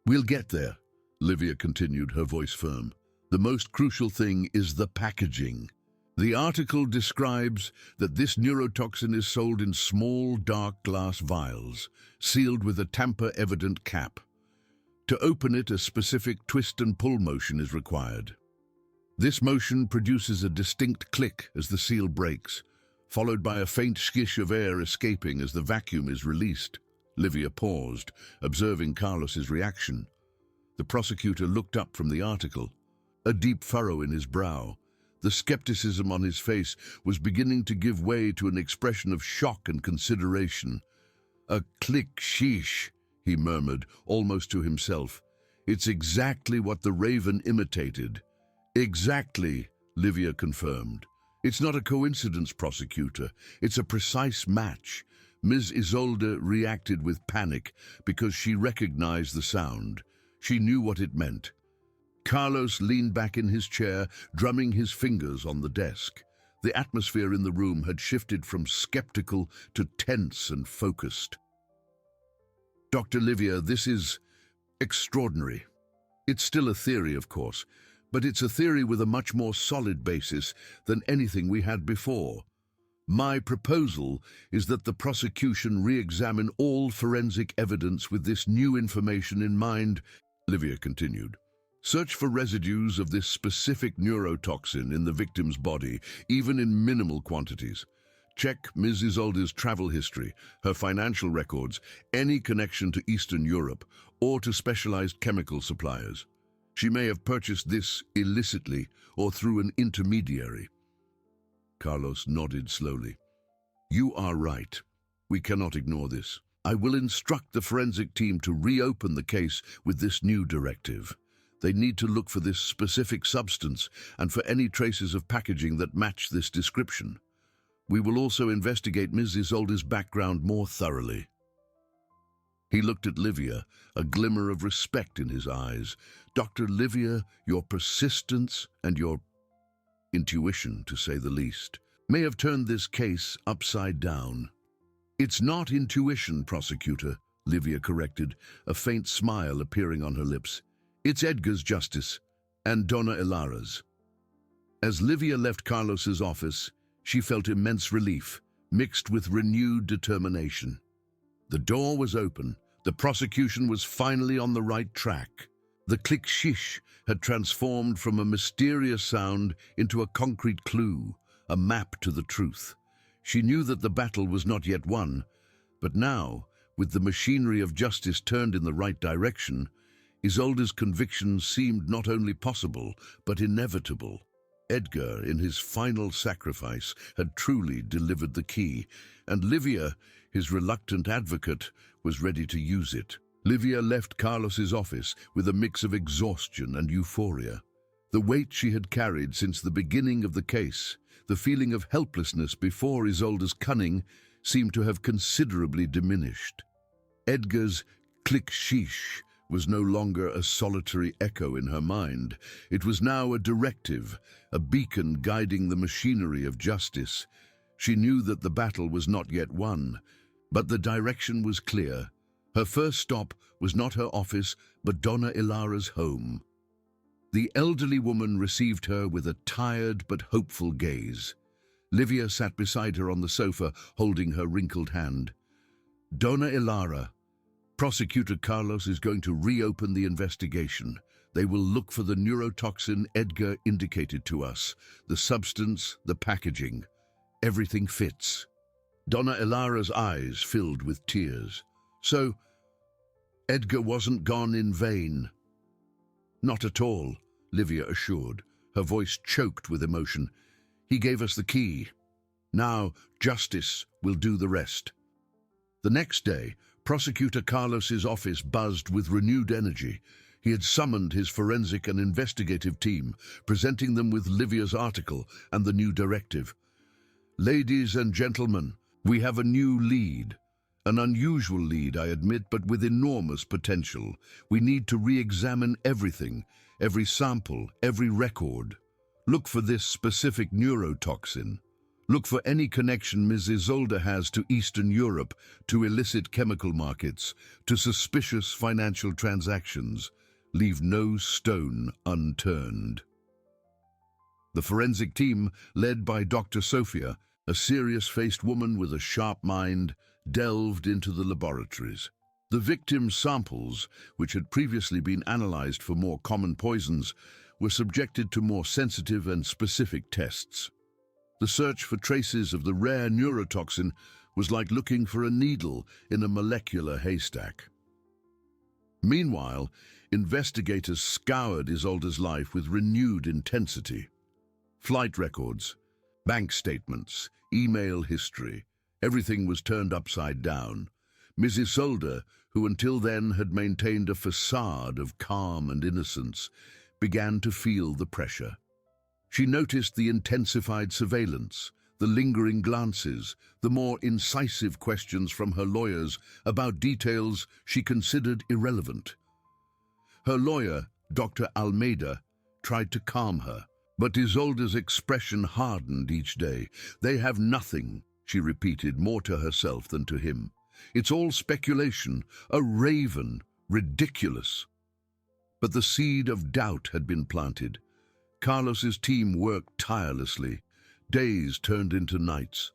[SPEAKER 1] We'll get there, Livia continued, her voice firm. The most crucial thing is the packaging. The article describes that this neurotoxin is sold in small, dark glass vials, sealed with a tamper-evident cap. To open it, a specific twist and pull motion is required. This motion produces a distinct click as the seal breaks, followed by a faint skish of air escaping as the vacuum is released. Livia paused, observing Carlos's reaction. The prosecutor looked up from the article, a deep furrow in his brow. The skepticism on his face was beginning to give way to an expression of shock and consideration. "A click, sheesh," he murmured, almost to himself. "It's exactly what the raven imitated." "Exactly," Livia confirmed. "It's not a coincidence, prosecutor. It's a precise match." Ms. Isolde reacted with panic because she recognized the sound. She knew what it meant. Carlos leaned back in his chair, drumming his fingers on the desk. The atmosphere in the room had shifted from skeptical to tense and focused. "Dr. Livia, this is extraordinary. It's still a theory, of course, but it's a theory with a much more solid basis than anything we had before. My proposal is that the prosecution re-examine all forensic evidence with this new information in mind," Livia continued. "Search for residues of this specific neurotoxin in the victim's body, even in minimal quantities. Check Ms. Isolde's travel history, her financial records, any connection to Eastern Europe, or to specialized chemical suppliers. She may have purchased this illicitly or through an intermediary." Carlos nodded slowly. "You are right. We cannot ignore this. I will instruct the forensic team to reopen the case with this new directive. They need to look for this specific substance and for any traces of packaging that match this description. We will also investigate Ms. Isolde's background more thoroughly." He looked at Livia, a glimmer of respect in his eyes. "Dr. Livia, your persistence and your intuition, to say the least, may have turned this case upside down." "It's not intuition, prosecutor," Livia corrected, a faint smile appearing on her lips. "It's Edgar's justice, and Donna Ilara's." As Livia left Carlos's office, she felt immense relief, mixed with renewed determination. The door was open. The prosecution was finally on the right track. The click shish had transformed from a mysterious sound into a concrete clue, a map to the truth. She knew that the battle was not yet won, but now, with the machinery of justice turned in the right direction, Isolde's conviction seemed not only possible, but inevitable. Edgar, in his final sacrifice, had truly delivered the key, and Livia, his reluctant advocate, was ready to use it. Livia left Carlos's office with a mix of exhaustion and euphoria. The weight she had carried since the beginning of the case, the feeling of helplessness before Isolde's cunning, seemed to have considerably diminished. Edgar's click sheesh was no longer a solitary echo in her mind. It was now a directive, a beacon guiding the machinery of justice. She knew that the battle was not yet won, but the direction was clear. Her first stop was not her office, but Donna Ilara's home. The elderly woman received her with a tired but hopeful gaze. Livia sat beside her on the sofa, holding her wrinkled hand. "Donna Ilara, Prosecutor Carlos is going to reopen the investigation. They will look for the neurotoxin Edgar indicated to us, the substance, the packaging. Everything fits." Donna Ilara's eyes filled with tears. "So, Edgar wasn't gone in vain?" "Not at all," Livia assured, her voice choked with emotion. "He gave us the key. Now, justice will do the rest." The next day, Prosecutor Carlos's office buzzed with renewed energy. He had summoned his forensic and investigative team, presenting them with Livia's article and the new directive. "Ladies and gentlemen, we have a new lead. An unusual lead, I admit, but with enormous potential. We need to re-examine everything, every sample, every record. Look for this specific neurotoxin. Look for any connection Ms. Isolde has to Eastern Europe, to illicit chemical markets, to suspicious financial transactions. Leave no stone unturned." The forensic team, led by Dr. Sophia, a serious-faced woman with a sharp mind, delved into the laboratories. The victims' samples, which had previously been analyzed for more common poisons, were subjected to more sensitive and specific tests. The search for traces of the rare neurotoxin was like looking for a needle in a molecular haystack. Meanwhile, investigators scoured Isolde's life with renewed intensity. Flight records, bank statements, email history, everything was turned upside down. Ms. Isolde, who until then had maintained a facade of calm and innocence, began to feel the pressure. She noticed the intensified surveillance, the lingering glances, the more incisive questions from her lawyers about details she considered irrelevant. Her lawyer, Dr. Almeida, tried to calm her, but Isolde's expression hardened each day. "They have nothing," she repeated more to herself than to him. "It's all speculation, a raven, ridiculous." But the seed of doubt had been planted. Carlos's team worked tirelessly. Days turned into nights.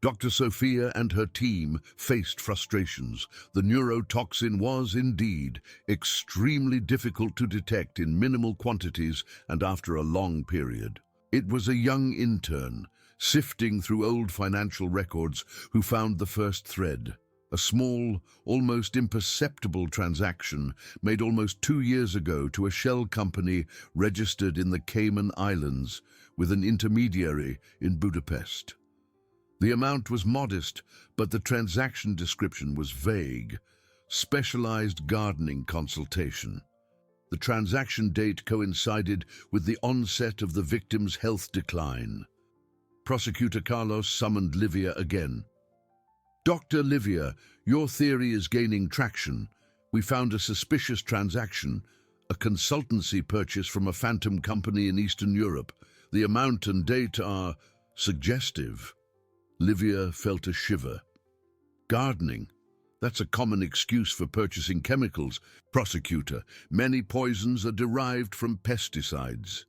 [SPEAKER 1] Dr. Sophia and her team faced frustrations. The neurotoxin was, indeed, extremely difficult to detect in minimal quantities and after a long period. It was a young intern, sifting through old financial records, who found the first thread. A small, almost imperceptible transaction made almost 2 years ago to a shell company registered in the Cayman Islands with an intermediary in Budapest. The amount was modest, but the transaction description was vague. Specialized gardening consultation. The transaction date coincided with the onset of the victim's health decline. Prosecutor Carlos summoned Livia again. "Dr. Livia, your theory is gaining traction. We found a suspicious transaction, a consultancy purchase from a phantom company in Eastern Europe. The amount and date are suggestive." Livia felt a shiver. "Gardening? That's a common excuse for purchasing chemicals." Prosecutor, "Many poisons are derived from pesticides."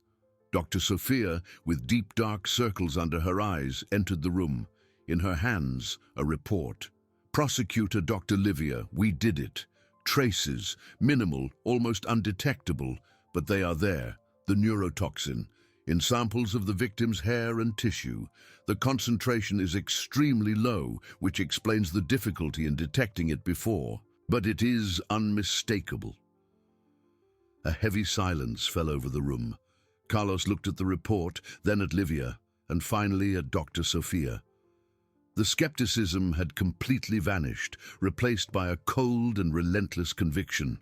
[SPEAKER 1] Dr. Sophia, with deep dark circles under her eyes, entered the room. In her hands, a report. Prosecutor Dr. Livia, "We did it. Traces, minimal, almost undetectable, but they are there. The neurotoxin. In samples of the victim's hair and tissue. The concentration is extremely low, which explains the difficulty in detecting it before. But it is unmistakable." A heavy silence fell over the room. Carlos looked at the report, then at Livia, and finally at Dr. Sophia. The skepticism had completely vanished, replaced by a cold and relentless conviction.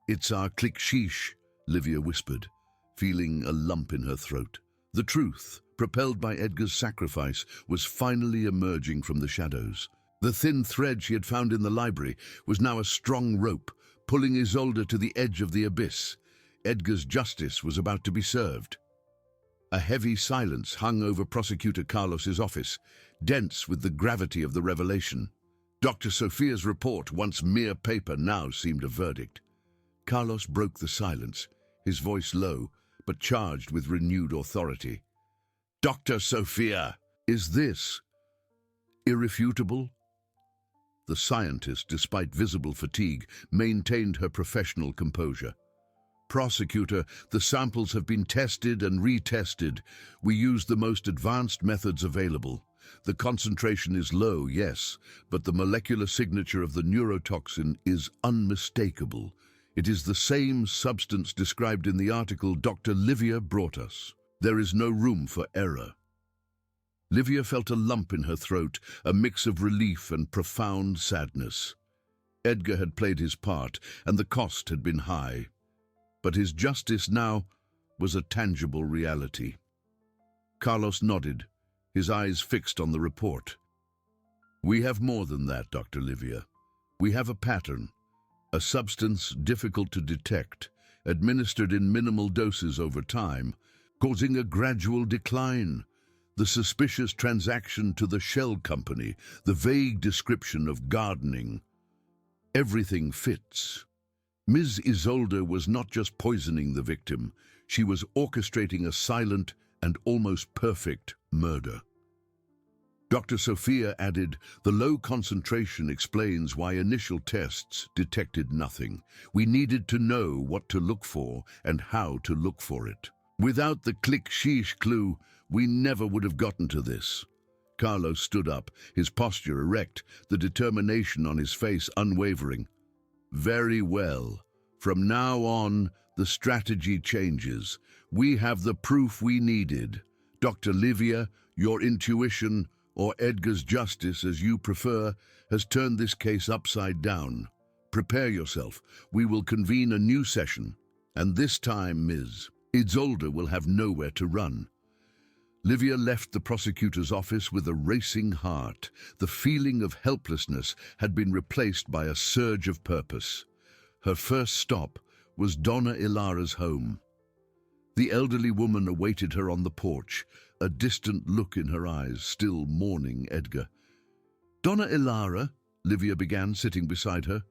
[SPEAKER 1] "It's our click-sheesh," Livia whispered, feeling a lump in her throat. The truth, propelled by Edgar's sacrifice, was finally emerging from the shadows. The thin thread she had found in the library was now a strong rope, pulling Isolde to the edge of the abyss. Edgar's justice was about to be served. A heavy silence hung over Prosecutor Carlos's office, dense with the gravity of the revelation. Dr. Sophia's report, once mere paper, now seemed a verdict. Carlos broke the silence, his voice low, but charged with renewed authority. "Dr. Sophia, is this irrefutable?" The scientist, despite visible fatigue, maintained her professional composure. "Prosecutor, the samples have been tested and retested. We used the most advanced methods available. The concentration is low, yes, but the molecular signature of the neurotoxin is unmistakable. It is the same substance described in the article Dr. Livia brought us. There is no room for error." Livia felt a lump in her throat, a mix of relief and profound sadness. Edgar had played his part, and the cost had been high. But his justice now was a tangible reality. Carlos nodded, his eyes fixed on the report. "We have more than that, Dr. Livia. We have a pattern, a substance difficult to detect, administered in minimal doses over time, causing a gradual decline. The suspicious transaction to the shell company, the vague description of gardening. Everything fits. Ms. Isolde was not just poisoning the victim, she was orchestrating a silent and almost perfect murder." Dr. Sophia added, "The low concentration explains why initial tests detected nothing. We needed to know what to look for and how to look for it. Without the click-sheesh clue, we never would have gotten to this." Carlos stood up, his posture erect, the determination on his face unwavering. "Very well. From now on, the strategy changes. We have the proof we needed. Dr. Livia, your intuition, or Edgar's justice, as you prefer, has turned this case upside down. Prepare yourself. We will convene a new session, and this time, Ms. Isolde will have nowhere to run." Livia left the prosecutor's office with a racing heart. The feeling of helplessness had been replaced by a surge of purpose. Her first stop was Donna Ilara's home. The elderly woman awaited her on the porch, a distant look in her eyes, still mourning Edgar. "Donna Ilara," Livia began, sitting beside her.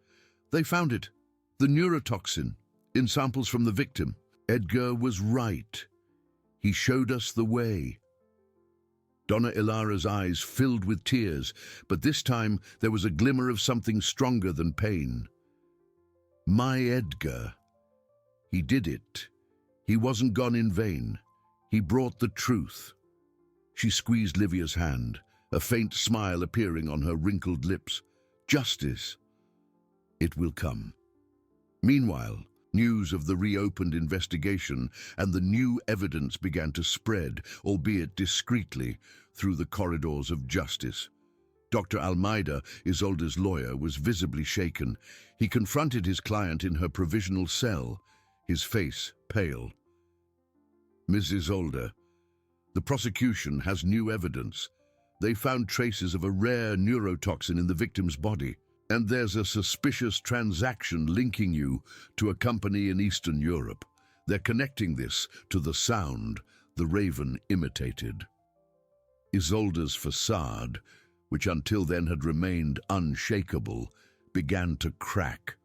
[SPEAKER 1] "They found it, the neurotoxin, in samples from the victim. Edgar was right. He showed us the way." Donna Ilara's eyes filled with tears, but this time there was a glimmer of something stronger than pain. "My Edgar. He did it. He wasn't gone in vain. He brought the truth." She squeezed Livia's hand, a faint smile appearing on her wrinkled lips. "Justice. It will come." Meanwhile, news of the reopened investigation and the new evidence began to spread, albeit discreetly, through the corridors of justice. Dr. Almeida, Isolde's lawyer, was visibly shaken. He confronted his client in her provisional cell, his face pale. "Ms. Isolde, the prosecution has new evidence. They found traces of a rare neurotoxin in the victim's body, and there's a suspicious transaction linking you to a company in Eastern Europe. They're connecting this to the sound the raven imitated." Isolde's facade, which until then had remained unshakable, began to crack.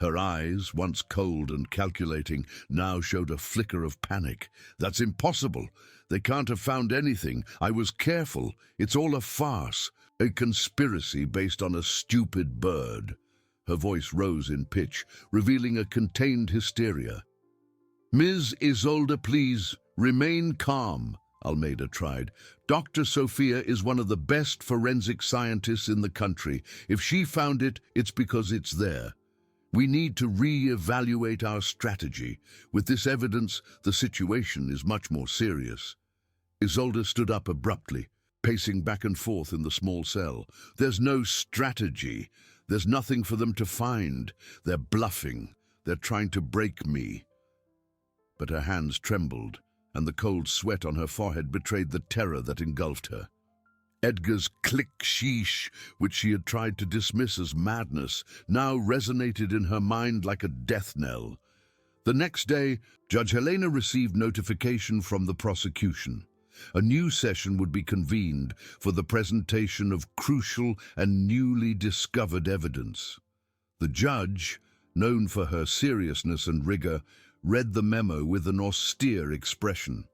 [SPEAKER 1] Her eyes, once cold and calculating, now showed a flicker of panic. "That's impossible. They can't have found anything. I was careful. It's all a farce. A conspiracy based on a stupid bird." Her voice rose in pitch, revealing a contained hysteria. "Ms. Isolde, please, remain calm," Almeida tried. "Dr. Sophia is one of the best forensic scientists in the country. If she found it, it's because it's there. We need to re-evaluate our strategy. With this evidence, the situation is much more serious." Isolde stood up abruptly, pacing back and forth in the small cell. "There's no strategy. There's nothing for them to find. They're bluffing. They're trying to break me." But her hands trembled, and the cold sweat on her forehead betrayed the terror that engulfed her. Edgar's click-sheesh, which she had tried to dismiss as madness, now resonated in her mind like a death knell. The next day, Judge Helena received notification from the prosecution. A new session would be convened for the presentation of crucial and newly discovered evidence. The judge, known for her seriousness and rigor, read the memo with an austere expression.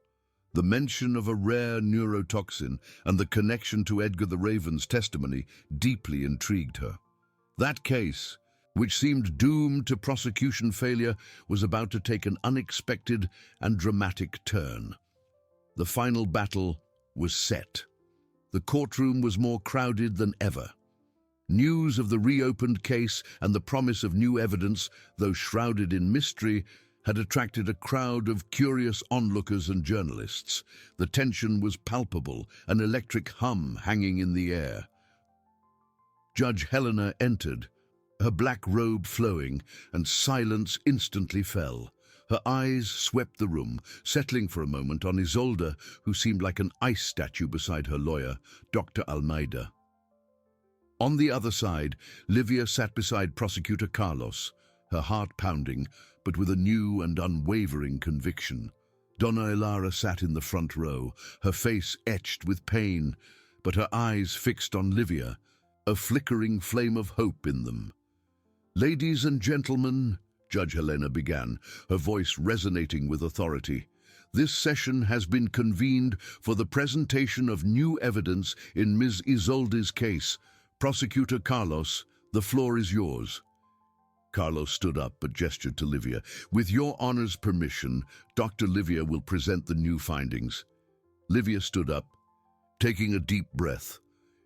[SPEAKER 1] The mention of a rare neurotoxin and the connection to Edgar the Raven's testimony deeply intrigued her. That case, which seemed doomed to prosecution failure, was about to take an unexpected and dramatic turn. The final battle was set. The courtroom was more crowded than ever. News of the reopened case and the promise of new evidence, though shrouded in mystery, had attracted a crowd of curious onlookers and journalists. The tension was palpable, an electric hum hanging in the air. Judge Helena entered, her black robe flowing, and silence instantly fell. Her eyes swept the room, settling for a moment on Isolde, who seemed like an ice statue beside her lawyer, Dr. Almeida. On the other side, Livia sat beside Prosecutor Carlos, her heart pounding, but with a new and unwavering conviction. Donna Ilara sat in the front row, her face etched with pain, but her eyes fixed on Livia, a flickering flame of hope in them. "Ladies and gentlemen," Judge Helena began, her voice resonating with authority, "this session has been convened for the presentation of new evidence in Ms. Isolde's case. Prosecutor Carlos, the floor is yours." Carlos stood up but gestured to Livia. "With your honor's permission, Dr. Livia will present the new findings." Livia stood up, taking a deep breath.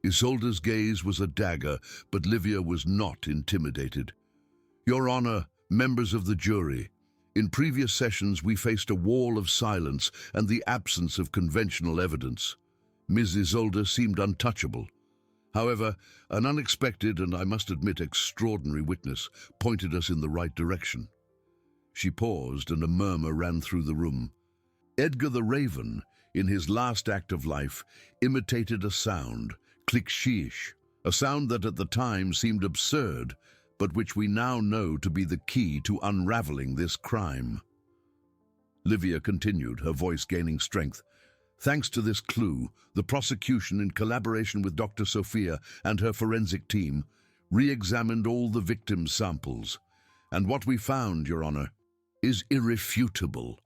[SPEAKER 1] Isolde's gaze was a dagger, but Livia was not intimidated. "Your honor, members of the jury, in previous sessions we faced a wall of silence and the absence of conventional evidence. Ms. Isolde seemed untouchable. However, an unexpected and, I must admit, extraordinary witness pointed us in the right direction." She paused and a murmur ran through the room. Edgar the Raven, in his last act of life, imitated a sound, click-sheesh, a sound that at the time seemed absurd, but which we now know to be the key to unraveling this crime. Livia continued, her voice gaining strength. "Thanks to this clue, the prosecution, in collaboration with Dr. Sophia and her forensic team, re-examined all the victims' samples. And what we found, Your Honor, is irrefutable."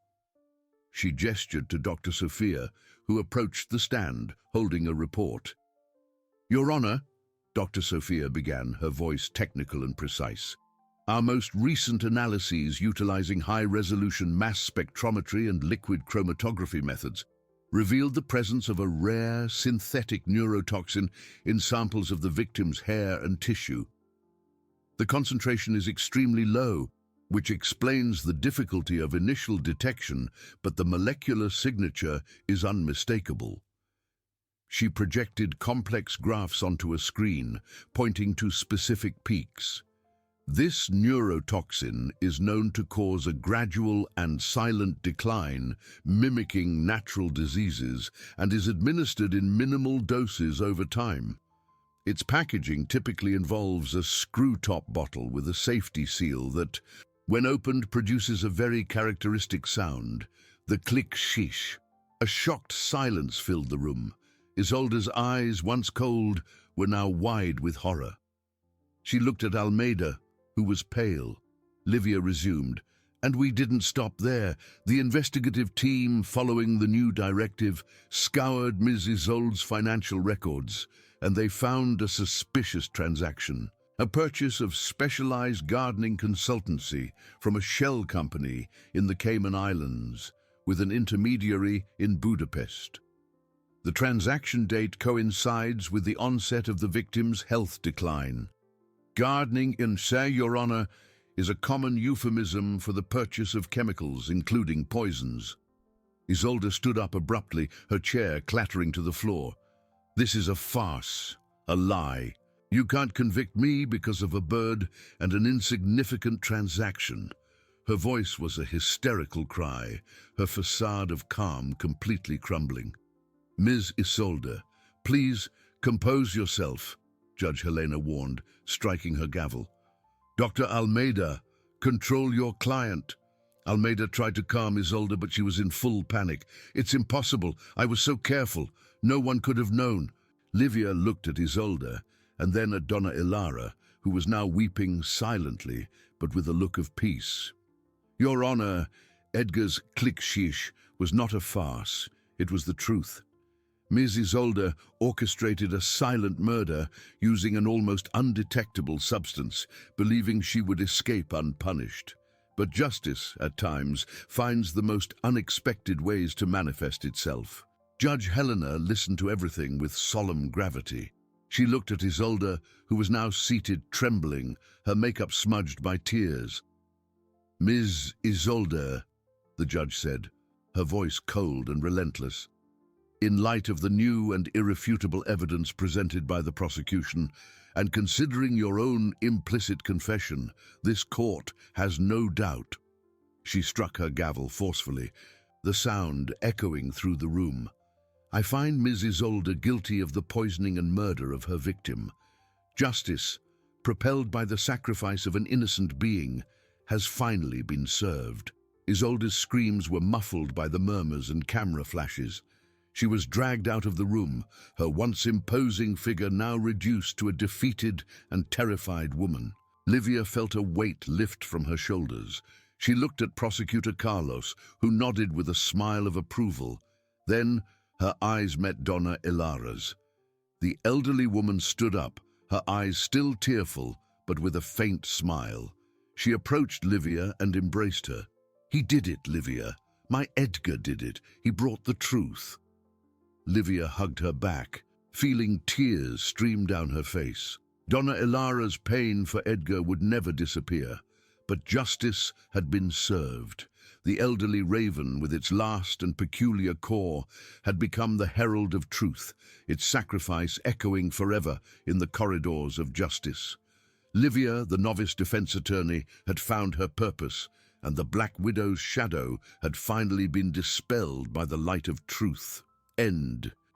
[SPEAKER 1] She gestured to Dr. Sophia, who approached the stand, holding a report. "Your Honor," Dr. Sophia began, her voice technical and precise, "our most recent analyses utilizing high-resolution mass spectrometry and liquid chromatography methods revealed the presence of a rare synthetic neurotoxin in samples of the victim's hair and tissue. The concentration is extremely low, which explains the difficulty of initial detection, but the molecular signature is unmistakable." She projected complex graphs onto a screen, pointing to specific peaks. "This neurotoxin is known to cause a gradual and silent decline, mimicking natural diseases, and is administered in minimal doses over time. Its packaging typically involves a screw-top bottle with a safety seal that, when opened, produces a very characteristic sound, the click-sheesh." A shocked silence filled the room. Isolde's eyes, once cold, were now wide with horror. She looked at Almeida, who was pale. Livia resumed, "And we didn't stop there. The investigative team, following the new directive, scoured Ms. Isolde's financial records, and they found a suspicious transaction. A purchase of specialized gardening consultancy from a shell company in the Cayman Islands, with an intermediary in Budapest. The transaction date coincides with the onset of the victim's health decline. Gardening in Your Honor, is a common euphemism for the purchase of chemicals, including poisons." Isolde stood up abruptly, her chair clattering to the floor. "This is a farce, a lie. You can't convict me because of a bird and an insignificant transaction." Her voice was a hysterical cry, her facade of calm completely crumbling. "Ms. Isolde, please compose yourself," Judge Helena warned, striking her gavel. "Dr. Almeida, control your client." Almeida tried to calm Isolde, but she was in full panic. "It's impossible. I was so careful. No one could have known." Livia looked at Isolde, and then at Donna Ilara, who was now weeping silently, but with a look of peace. "Your Honor, Edgar's click-sheesh was not a farce. It was the truth. Ms. Isolde orchestrated a silent murder using an almost undetectable substance, believing she would escape unpunished. But justice, at times, finds the most unexpected ways to manifest itself." Judge Helena listened to everything with solemn gravity. She looked at Isolde, who was now seated trembling, her makeup smudged by tears. "Ms. Isolde," the judge said, her voice cold and relentless, In light of the new and irrefutable evidence presented by the prosecution, and considering your own implicit confession, this court has no doubt. She struck her gavel forcefully, the sound echoing through the room. I find Ms. Isolde guilty of the poisoning and murder of her victim. Justice, propelled by the sacrifice of an innocent being, has finally been served. Isolde's screams were muffled by the murmurs and camera flashes. She was dragged out of the room, her once imposing figure now reduced to a defeated and terrified woman. Livia felt a weight lift from her shoulders. She looked at Prosecutor Carlos, who nodded with a smile of approval. Then her eyes met Donna Ilara's. The elderly woman stood up, her eyes still tearful, but with a faint smile. She approached Livia and embraced her. "He did it, Livia. My Edgar did it. He brought the truth." Livia hugged her back, feeling tears stream down her face. Donna Ilara's pain for Edgar would never disappear, but justice had been served. The elderly raven, with its last and peculiar caw, had become the herald of truth, its sacrifice echoing forever in the corridors of justice. Livia, the novice defense attorney, had found her purpose, and the Black Widow's shadow had finally been dispelled by the light of truth. End.